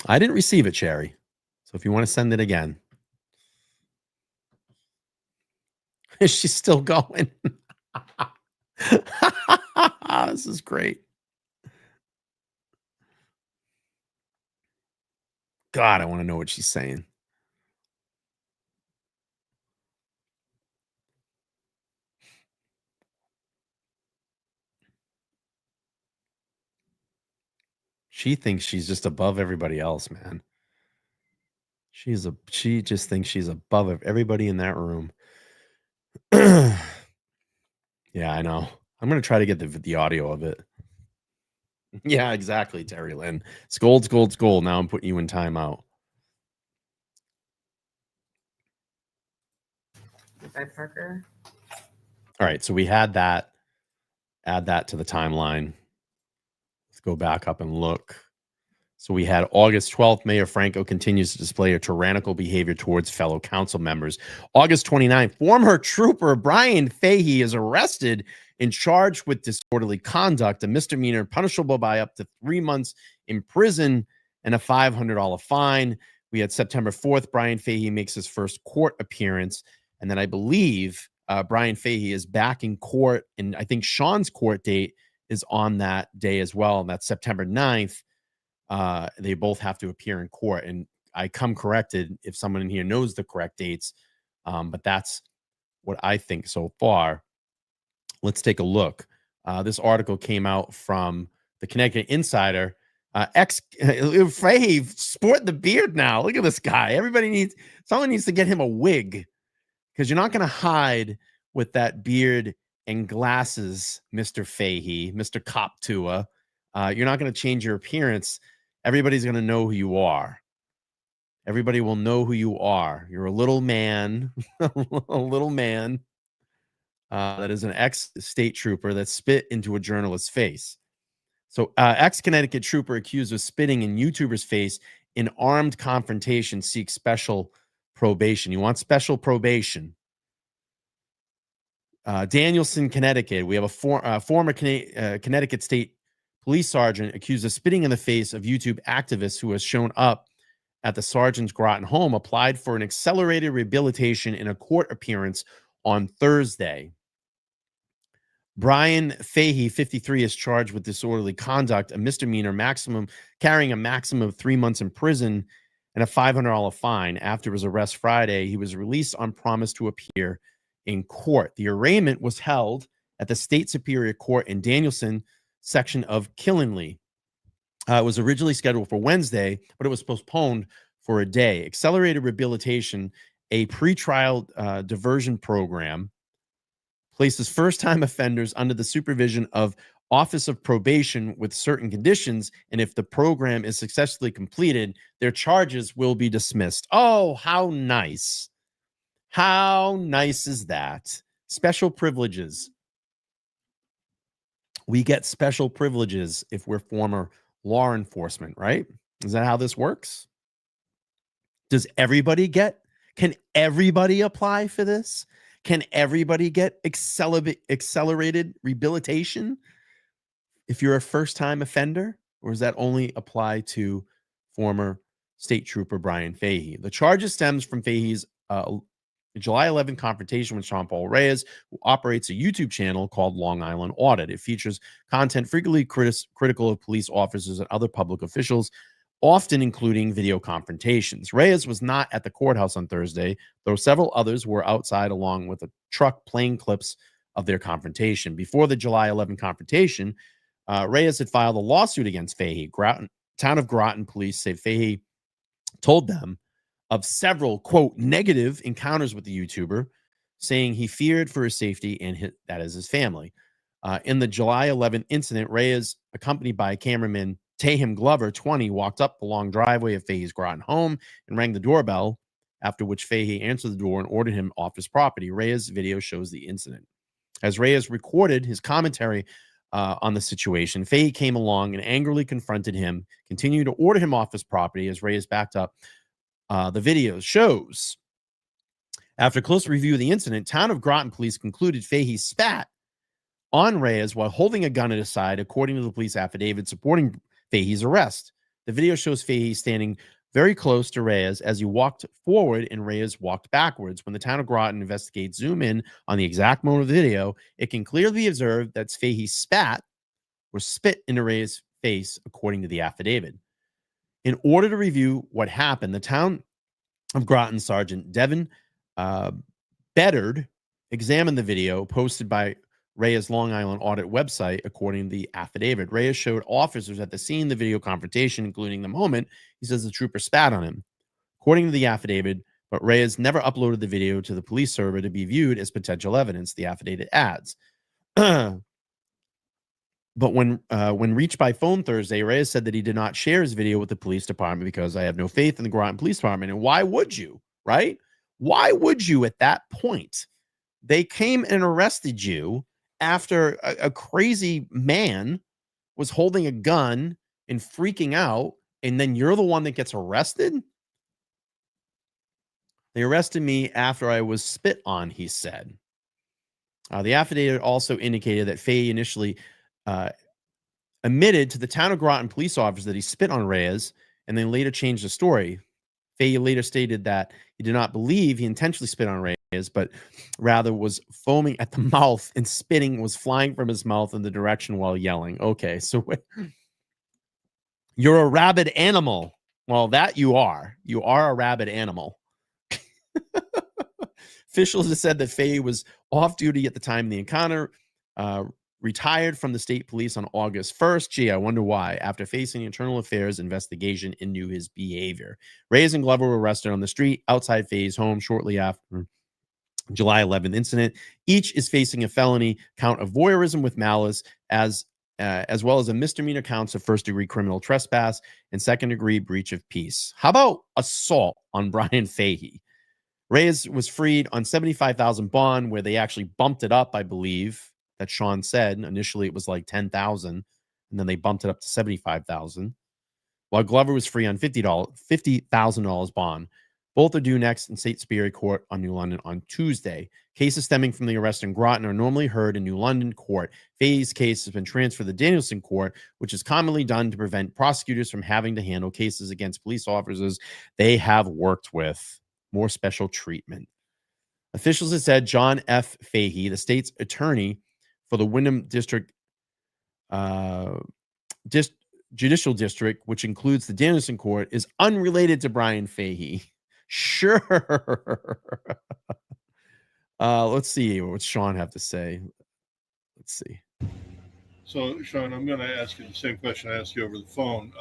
I didn't receive it, Cherry. So if you want to send it again. She's still going. This is great. God, I want to know what she's saying. She thinks she's just above everybody else, man. She just thinks she's above everybody in that room. Yeah, I know. I'm going to try to get the audio of it. Yeah, exactly, Terry Lynn. Scold. Now I'm putting you in timeout. By Parker. All right, so we had that. Add that to the timeline. Let's go back up and look. So we had August 12th, Mayor Franco continues to display a tyrannical behavior towards fellow council members. August 29th, former trooper Brian Fahey is arrested and charged with disorderly conduct, a misdemeanor punishable by up to 3 months in prison and a $500 fine. We had September 4th, Brian Fahey makes his first court appearance. And then I believe Brian Fahey is back in court. And I think Sean's court date is on that day as well. And that's September 9th. They both have to appear in court. And I come corrected if someone in here knows the correct dates. But that's what I think so far. Let's take a look. This article came out from the Connecticut Insider. Fahey, sport the beard now. Look at this guy. Someone needs to get him a wig, because you're not going to hide with that beard and glasses, Mr. Fahey, Mr. Coptuah. You're not going to change your appearance. Everybody's going to know who you are. Everybody will know who you are. You're a little man, a little man that is an ex-state trooper that spit into a journalist's face. So ex-Connecticut trooper accused of spitting in YouTuber's face in armed confrontation seeks special probation. You want special probation. Danielson, Connecticut. We have a former Connecticut State Police sergeant accused of spitting in the face of YouTube activists who has shown up at the sergeant's Groton home, applied for an accelerated rehabilitation in a court appearance on Thursday. Brian Fahey, 53, is charged with disorderly conduct, a misdemeanor, carrying a maximum of 3 months in prison and a $500 fine. After his arrest Friday, he was released on promise to appear in court. The arraignment was held at the State Superior Court in Danielson section of Killingley. It was originally scheduled for Wednesday, but it was postponed for a day. Accelerated rehabilitation, a pretrial diversion program, places first-time offenders under the supervision of Office of Probation with certain conditions, and if the program is successfully completed, their charges will be dismissed. Oh, how nice. How nice is that? Special privileges. We get special privileges if we're former law enforcement, right? Is that how this works? Does everybody can everybody apply for this? Can everybody get accelerated rehabilitation if you're a first-time offender? Or does that only apply to former state trooper Brian Fahey? The charges stems from Fahey's July 11 confrontation with Sean Paul Reyes, who operates a YouTube channel called Long Island Audit. It features content frequently critical of police officers and other public officials, often including video confrontations. Reyes was not at the courthouse on Thursday, though several others were outside along with a truck playing clips of their confrontation. Before the July 11 confrontation, Reyes had filed a lawsuit against Fahey. Town of Groton police say Fahey told them of several, quote, negative encounters with the YouTuber, saying he feared for his safety and that is his family. In the July 11 incident, Reyes, accompanied by cameraman Tahim Glover, 20, walked up the long driveway of Fahey's Groton home and rang the doorbell, after which Fahey answered the door and ordered him off his property. Reyes' video shows the incident. As Reyes recorded his commentary on the situation, Fahey came along and angrily confronted him, continued to order him off his property as Reyes backed up. The video shows. After close review of the incident, Town of Groton police concluded Fahey spat on Reyes while holding a gun at his side, according to the police affidavit supporting Fahey's arrest. The video shows Fahey standing very close to Reyes as he walked forward and Reyes walked backwards. When the Town of Groton investigates zoom in on the exact moment of the video, it can clearly be observed that Fahey spat or spit into Reyes' face, according to the affidavit. In order to review what happened, the Town of Groton Sergeant Devin Bedard examined the video posted by Reyes' Long Island Audit website, according to the affidavit. Reyes showed officers at the scene the video confrontation, including the moment he says the trooper spat on him. According to the affidavit, but Reyes never uploaded the video to the police server to be viewed as potential evidence, the affidavit adds. But when reached by phone Thursday, Reyes said that he did not share his video with the police department because I have no faith in the Groton Police Department. And why would you, right? Why would you at that point? They came and arrested you after a crazy man was holding a gun and freaking out, and then you're the one that gets arrested? They arrested me after I was spit on, he said. The affidavit also indicated that Fahey initially admitted to the Town of Groton police officer that he spit on Reyes and then later changed the story. Fahey later stated that he did not believe he intentionally spit on Reyes, but rather was foaming at the mouth and spitting was flying from his mouth in the direction while yelling. Okay, so you're a rabid animal. Well, that you are. You are a rabid animal. Officials have said that Fahey was off duty at the time of the encounter, retired from the state police on August 1st. Gee, I wonder why. After facing the internal affairs investigation into his behavior. Reyes and Glover were arrested on the street outside Fahey's home shortly after July 11th incident. Each is facing a felony count of voyeurism with malice, as well as a misdemeanor counts of first-degree criminal trespass and second-degree breach of peace. How about assault on Brian Fahey? Reyes was freed on $75,000 bond, where they actually bumped it up, I believe, that Sean said. Initially, it was like $10,000, and then they bumped it up to $75,000. While Glover was free on $50,000 bond. Both are due next in State Superior Court on New London on Tuesday. Cases stemming from the arrest in Groton are normally heard in New London Court. Fahey's case has been transferred to the Danielson Court, which is commonly done to prevent prosecutors from having to handle cases against police officers they have worked with. More special treatment. Officials have said John F. Fahey, the state's attorney for the Wyndham District Judicial District, which includes the Danielson Court, is unrelated to Brian Fahey. Sure. Let's see what Sean have to say. Let's see. So, Sean, I'm going to ask you the same question I asked you over the phone,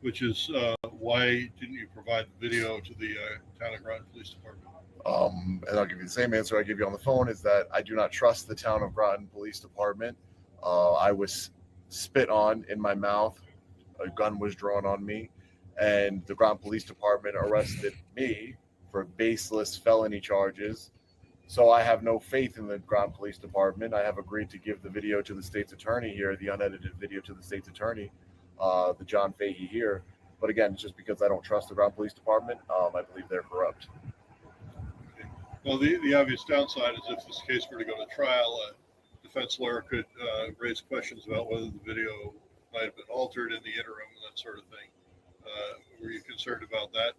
which is why didn't you provide the video to the Town of Groton Police Department? And I'll give you the same answer I gave you on the phone, is that I do not trust the Town of Groton Police Department. I was spit on in my mouth. A gun was drawn on me, and the Groton Police Department arrested me for baseless felony charges. So I have no faith in the Groton Police Department. I have agreed to give the video to the state's attorney here, the unedited video to the state's attorney, the John Fahey here. But again, it's just because I don't trust the Groton Police Department. I believe they're corrupt. Okay. Well, the obvious downside is if this case were to go to trial, a defense lawyer could raise questions about whether the video might have been altered in the interim and that sort of thing. Were you concerned about that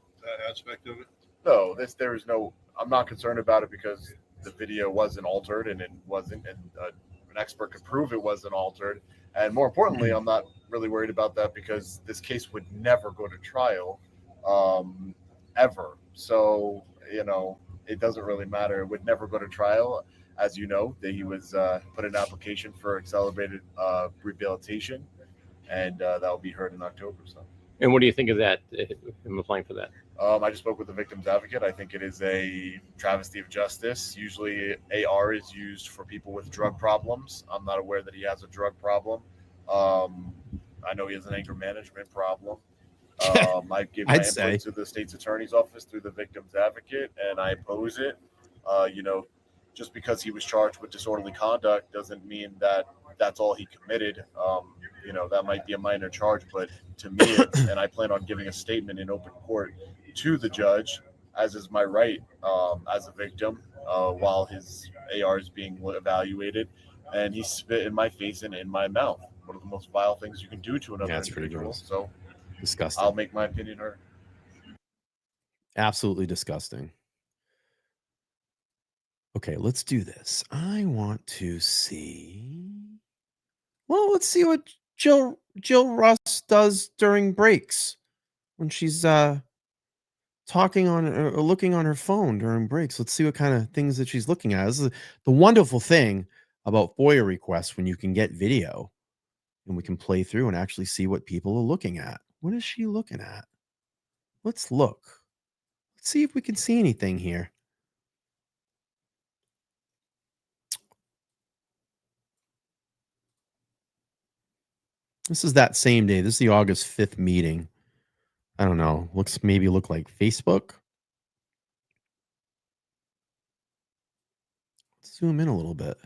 aspect of it? No, I'm not concerned about it because the video wasn't altered and it wasn't, and an expert could prove it wasn't altered. And more importantly, I'm not really worried about that because this case would never go to trial, ever. So, it doesn't really matter. It would never go to trial. As you know, that he was put in an application for accelerated rehabilitation, and that will be heard in October. So. And what do you think of that, him applying for that? I just spoke with the victim's advocate. I think it is a travesty of justice. Usually AR is used for people with drug problems. I'm not aware that he has a drug problem. I know he has an anger management problem. I give my input to the state's attorney's office through the victim's advocate, and I oppose it. Just because he was charged with disorderly conduct doesn't mean that that's all he committed. That might be a minor charge, but to me, and I plan on giving a statement in open court to the judge, as is my right as a victim, while his AR is being evaluated, and he spit in my face and in my mouth. One of the most vile things you can do to another individual. So disgusting. I'll make my opinion heard. Absolutely disgusting. Okay, let's do this. I want to see. Well, let's see what Jill Rusk does during breaks when she's talking on or looking on her phone during breaks. Let's see what kind of things that she's looking at. This is the wonderful thing about FOIA requests, when you can get video and we can play through and actually see what people are looking at. What is she looking at? Let's look. Let's see if we can see anything here. This is that same day. This is the August 5th meeting. I don't know. Maybe look like Facebook. Let's zoom in a little bit.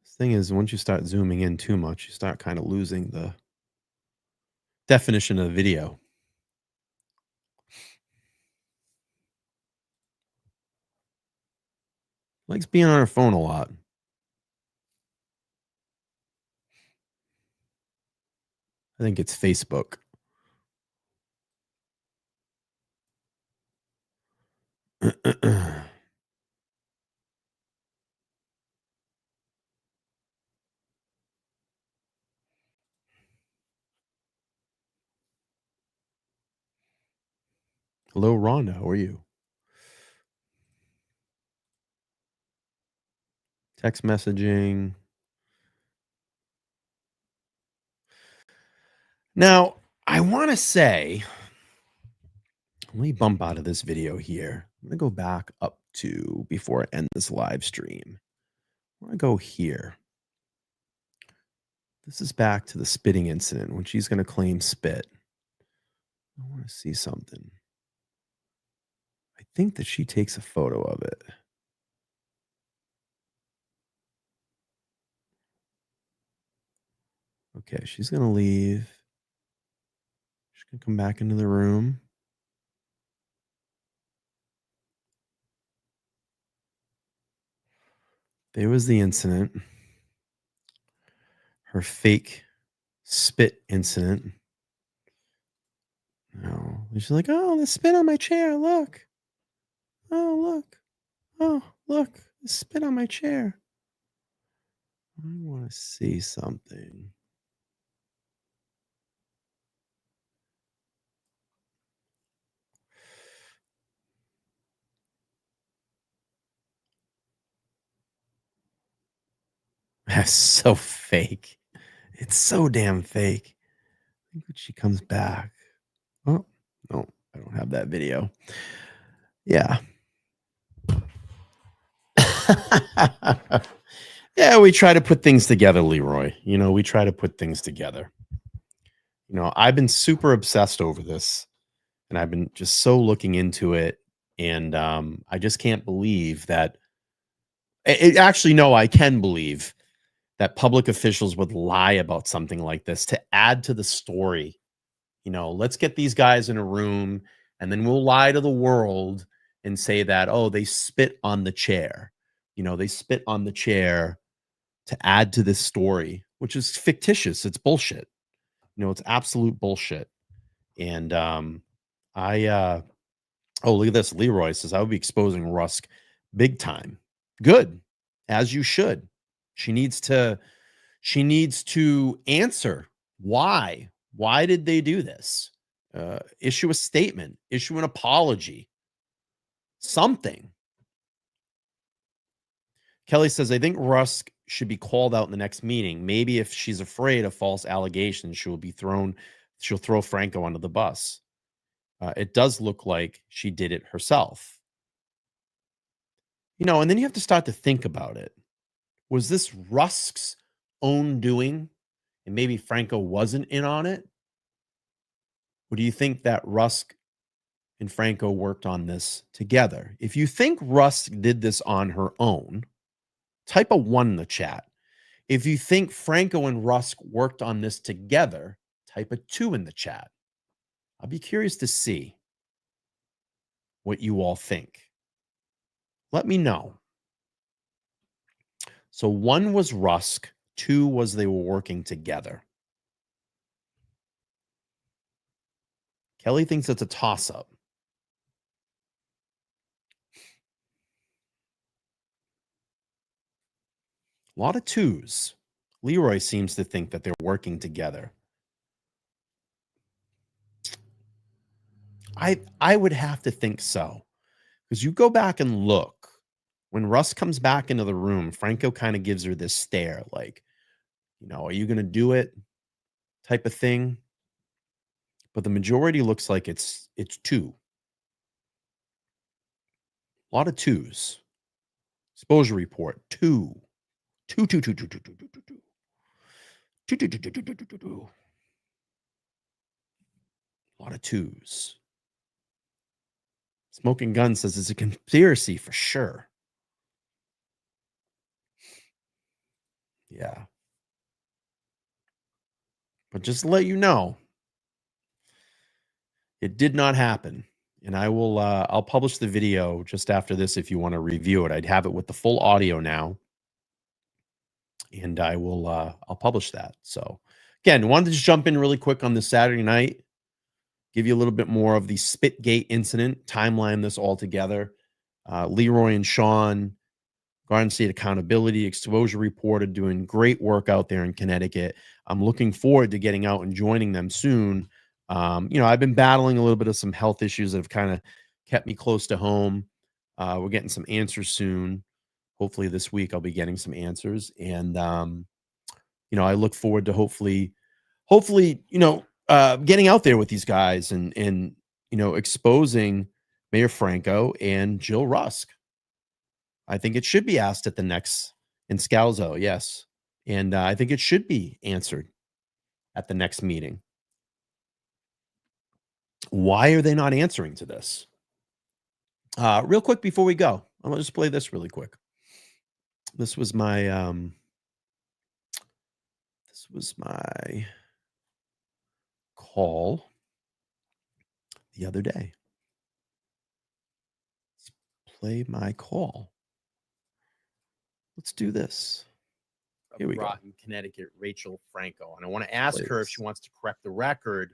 This thing is, once you start zooming in too much, you start kind of losing the definition of the video. Likes being on her phone a lot. I think it's Facebook. Hello, Rhonda. How are you? Text messaging. Now, I want to say, let me bump out of this video here. I'm going to go back up to, before I end this live stream, I want to go here. This is back to the spitting incident when she's going to claim spit. I want to see something. I think that she takes a photo of it. Okay, she's going to leave. She's going to come back into the room. There was the incident. Her fake spit incident. No, she's like, oh, the spit on my chair. Look. Oh, look. Oh, look. The spit on my chair. I want to see something. That's so fake. It's so damn fake. I think when she comes back. Oh, no, I don't have that video. Yeah. Yeah, we try to put things together, Leroy. You know, we try to put things together. You know, I've been super obsessed over this, and I've been just so looking into it. And I just can't believe that. Actually, no, I can believe that public officials would lie about something like this to add to the story. You know, let's get these guys in a room and then we'll lie to the world and say that, oh, they spit on the chair. You know, they spit on the chair to add to this story, which is fictitious. It's bullshit. You know, it's absolute bullshit. And oh, look at this. Leroy says, I would be exposing Rusk big time. Good, as you should. She needs to answer why. Why did they do this? Issue a statement, issue an apology, something. Kelly says, I think Rusk should be called out in the next meeting. Maybe if she's afraid of false allegations, she'll throw Franco under the bus. It does look like she did it herself. You know, and then you have to start to think about it. Was this Rusk's own doing and maybe Franco wasn't in on it? Or do you think that Rusk and Franco worked on this together? If you think Rusk did this on her own, type a 1 in the chat. If you think Franco and Rusk worked on this together, type a 2 in the chat. I'll be curious to see what you all think. Let me know. So 1 was Rusk, 2 was they were working together. Kelly thinks it's a toss-up. A lot of 2s. Leroy seems to think that they're working together. I would have to think so. Because you go back and look. When Rusk comes back into the room, Franco kind of gives her this stare, like, you know, are you going to do it type of thing? But the majority looks like it's 2. A lot of 2s. Exposure report, 2. 2. A lot of 2s. Smoking Gun says it's a conspiracy for sure. Yeah. But just to let you know, it did not happen. And I will I'll publish the video just after this if you want to review it. I'd have it with the full audio now. And I will I'll publish that. So again, wanted to just jump in really quick on this Saturday night, give you a little bit more of the Spitgate incident, timeline this all together. Leroy and Sean, Garden State Accountability, Exposure Reporter, doing great work out there in Connecticut. I'm looking forward to getting out and joining them soon. You know, I've been battling a little bit of some health issues that have kind of kept me close to home. We're getting some answers soon. hopefully this week I'll be getting some answers. And, you know, I look forward to hopefully, you know, getting out there with these guys and, you know, exposing Mayor Franco and Jill Rusk. I think it should be asked at the next in Scalzo. Yes. And I think it should be answered at the next meeting. Why are they not answering to this? Real quick before we go, I'm gonna just play this really quick. This was my call the other day. Let's play my call. Let's do this. Here we go. Groton, Connecticut, Rachael Franco. And I want to ask her if she wants to correct the record,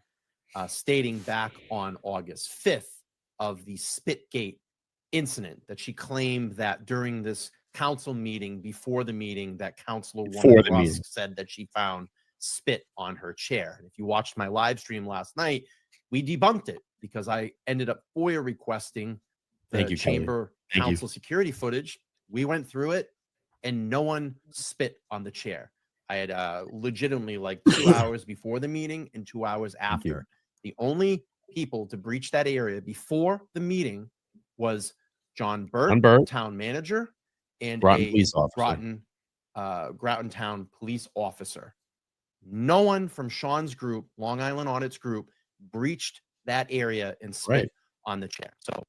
stating back on August 5th of the Spitgate incident that she claimed that during this council meeting, before the meeting, that Councilwoman Rusk said that she found spit on her chair. And if you watched my live stream last night, we debunked it because I ended up FOIA requesting the chamber council security footage. We went through it and no one spit on the chair. I had legitimately like 2 hours before the meeting and 2 hours after. The only people to breach that area before the meeting was John Burt, town manager, and Groton town police officer. No one from Sean's group, Long Island Audit's group, breached that area and spit on the chair. So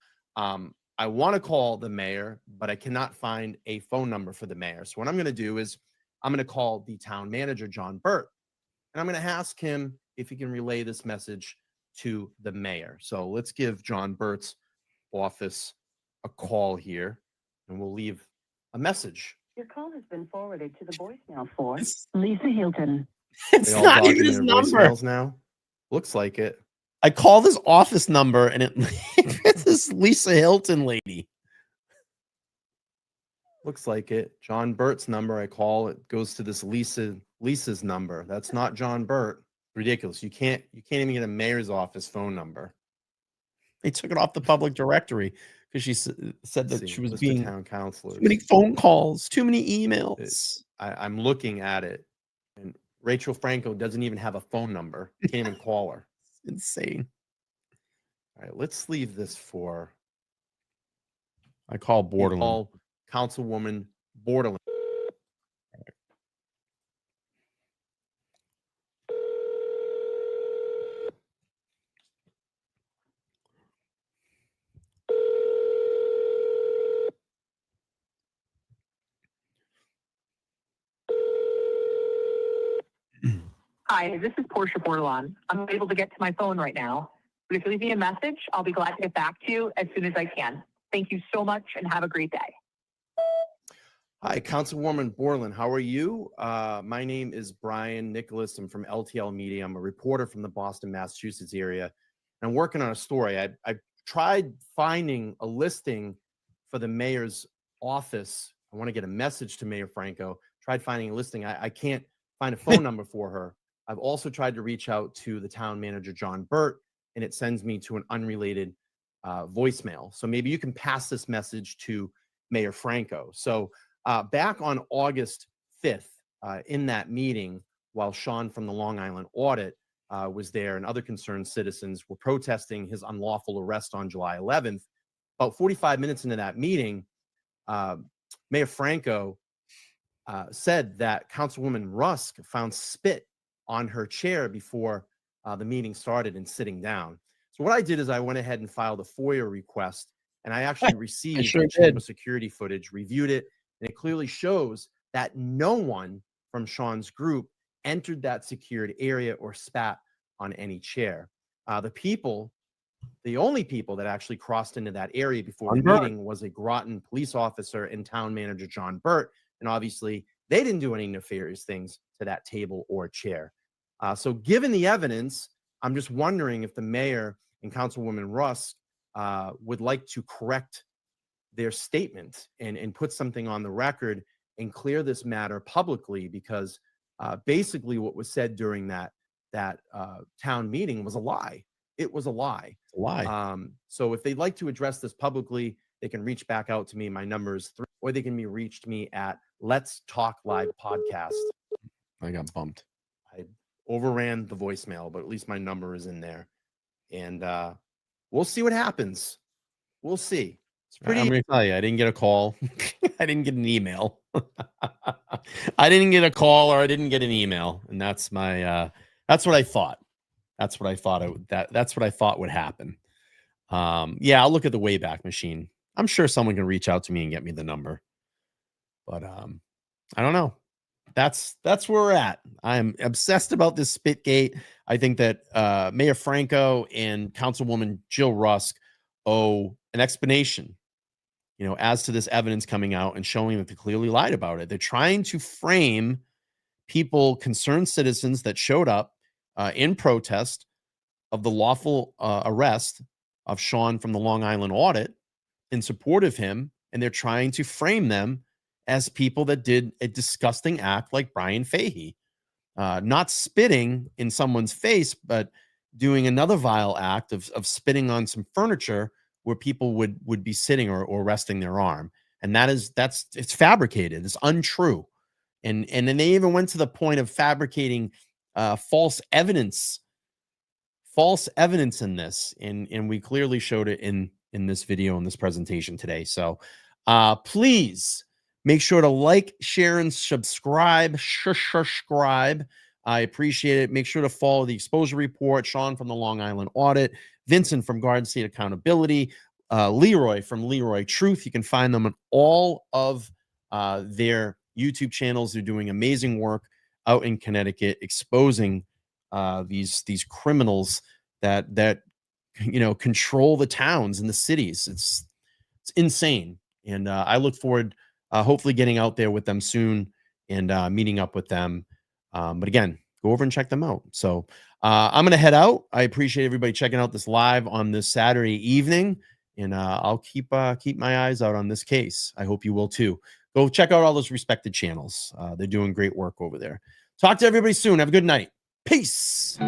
I want to call the mayor, but I cannot find a phone number for the mayor. So what I'm going to do is I'm going to call the town manager, John Burt, and I'm going to ask him if he can relay this message to the mayor. So let's give John Burt's office a call here, and we'll leave a message. Your call has been forwarded to the voicemail for Lisa Hilton. It's not even his number now. Looks like it. I call this office number and it's this Lisa Hilton lady. Looks like it. John Burt's number. I call it goes to this Lisa's number. That's not John Burt. Ridiculous. You can't even get a mayor's office phone number. They took it off the public directory because she said that she was being town councilor. Too many phone calls, too many emails. I'm looking at it, and Rachael Franco doesn't even have a phone number. Can't even call her. Insane. All right, let's leave this for. I call Borderland. Call Councilwoman Borderland. Hi, this is Portia Bordelon. I'm unable to get to my phone right now, but if you leave me a message, I'll be glad to get back to you as soon as I can. Thank you so much and have a great day. Hi, Councilwoman Borland. How are you? My name is Brian Nicholas. I'm from LTL Media. I'm a reporter from the Boston, Massachusetts area. And I'm working on a story. I tried finding a listing for the mayor's office. I want to get a message to Mayor Franco. Tried finding a listing. I can't find a phone number for her. I've also tried to reach out to the town manager, John Burt, and it sends me to an unrelated voicemail. So maybe you can pass this message to Mayor Franco. So back on August 5th, in that meeting, while Sean from the Long Island Audit was there and other concerned citizens were protesting his unlawful arrest on July 11th, about 45 minutes into that meeting, Mayor Franco said that Councilwoman Rusk found spit on her chair before the meeting started and sitting down. So what I did is I went ahead and filed a FOIA request, and I actually received chamber security footage, reviewed it, and it clearly shows that no one from Sean's group entered that secured area or spat on any chair. The only people that actually crossed into that area before the meeting was a Groton police officer and town manager John Burt, and obviously they didn't do any nefarious things to that table or chair. So given the evidence, I'm just wondering if the mayor and Councilwoman Rusk would like to correct their statement and put something on the record and clear this matter publicly, because basically what was said during that town meeting was a lie. It was a lie. So if they'd like to address this publicly, they can reach back out to me. My number is 3 or they can be reached me at Let's Talk Live Podcast. I got bumped. I overran the voicemail, but at least my number is in there. And we'll see what happens. We'll see. It's pretty. I'm going to tell you, I didn't get a call. I didn't get an email. I didn't get a call or I didn't get an email. And that's my, that's what I thought. That's what I thought. That's what I thought would happen. Yeah, I'll look at the Wayback Machine. I'm sure someone can reach out to me and get me the number. But I don't know. That's where we're at. I'm obsessed about this Spitgate. I think that Mayor Franco and Councilwoman Jill Rusk owe an explanation, you know, as to this evidence coming out and showing that they clearly lied about it. They're trying to frame people, concerned citizens that showed up in protest of the lawful arrest of Sean from the Long Island Audit in support of him. And they're trying to frame them as people that did a disgusting act like Brian Fahey, not spitting in someone's face, but doing another vile act of spitting on some furniture where people would be sitting or resting their arm. And it's fabricated. It's untrue. And then they even went to the point of fabricating false evidence in this. And we clearly showed it in this video, in this presentation today. So please make sure to like, share, and subscribe. Subscribe. I appreciate it. Make sure to follow the exposure report. Sean from the Long Island Audit, Vincent from Garden State Accountability, Leroy from Leroy Truth. You can find them on all of their YouTube channels. They're doing amazing work out in Connecticut, exposing these criminals that you know control the towns and the cities. It's insane, and I look forward hopefully getting out there with them soon and meeting up with them. But again, go over and check them out. So I'm going to head out. I appreciate everybody checking out this live on this Saturday evening, and I'll keep my eyes out on this case. I hope you will too. Go check out all those respected channels. They're doing great work over there. Talk to everybody soon. Have a good night. Peace.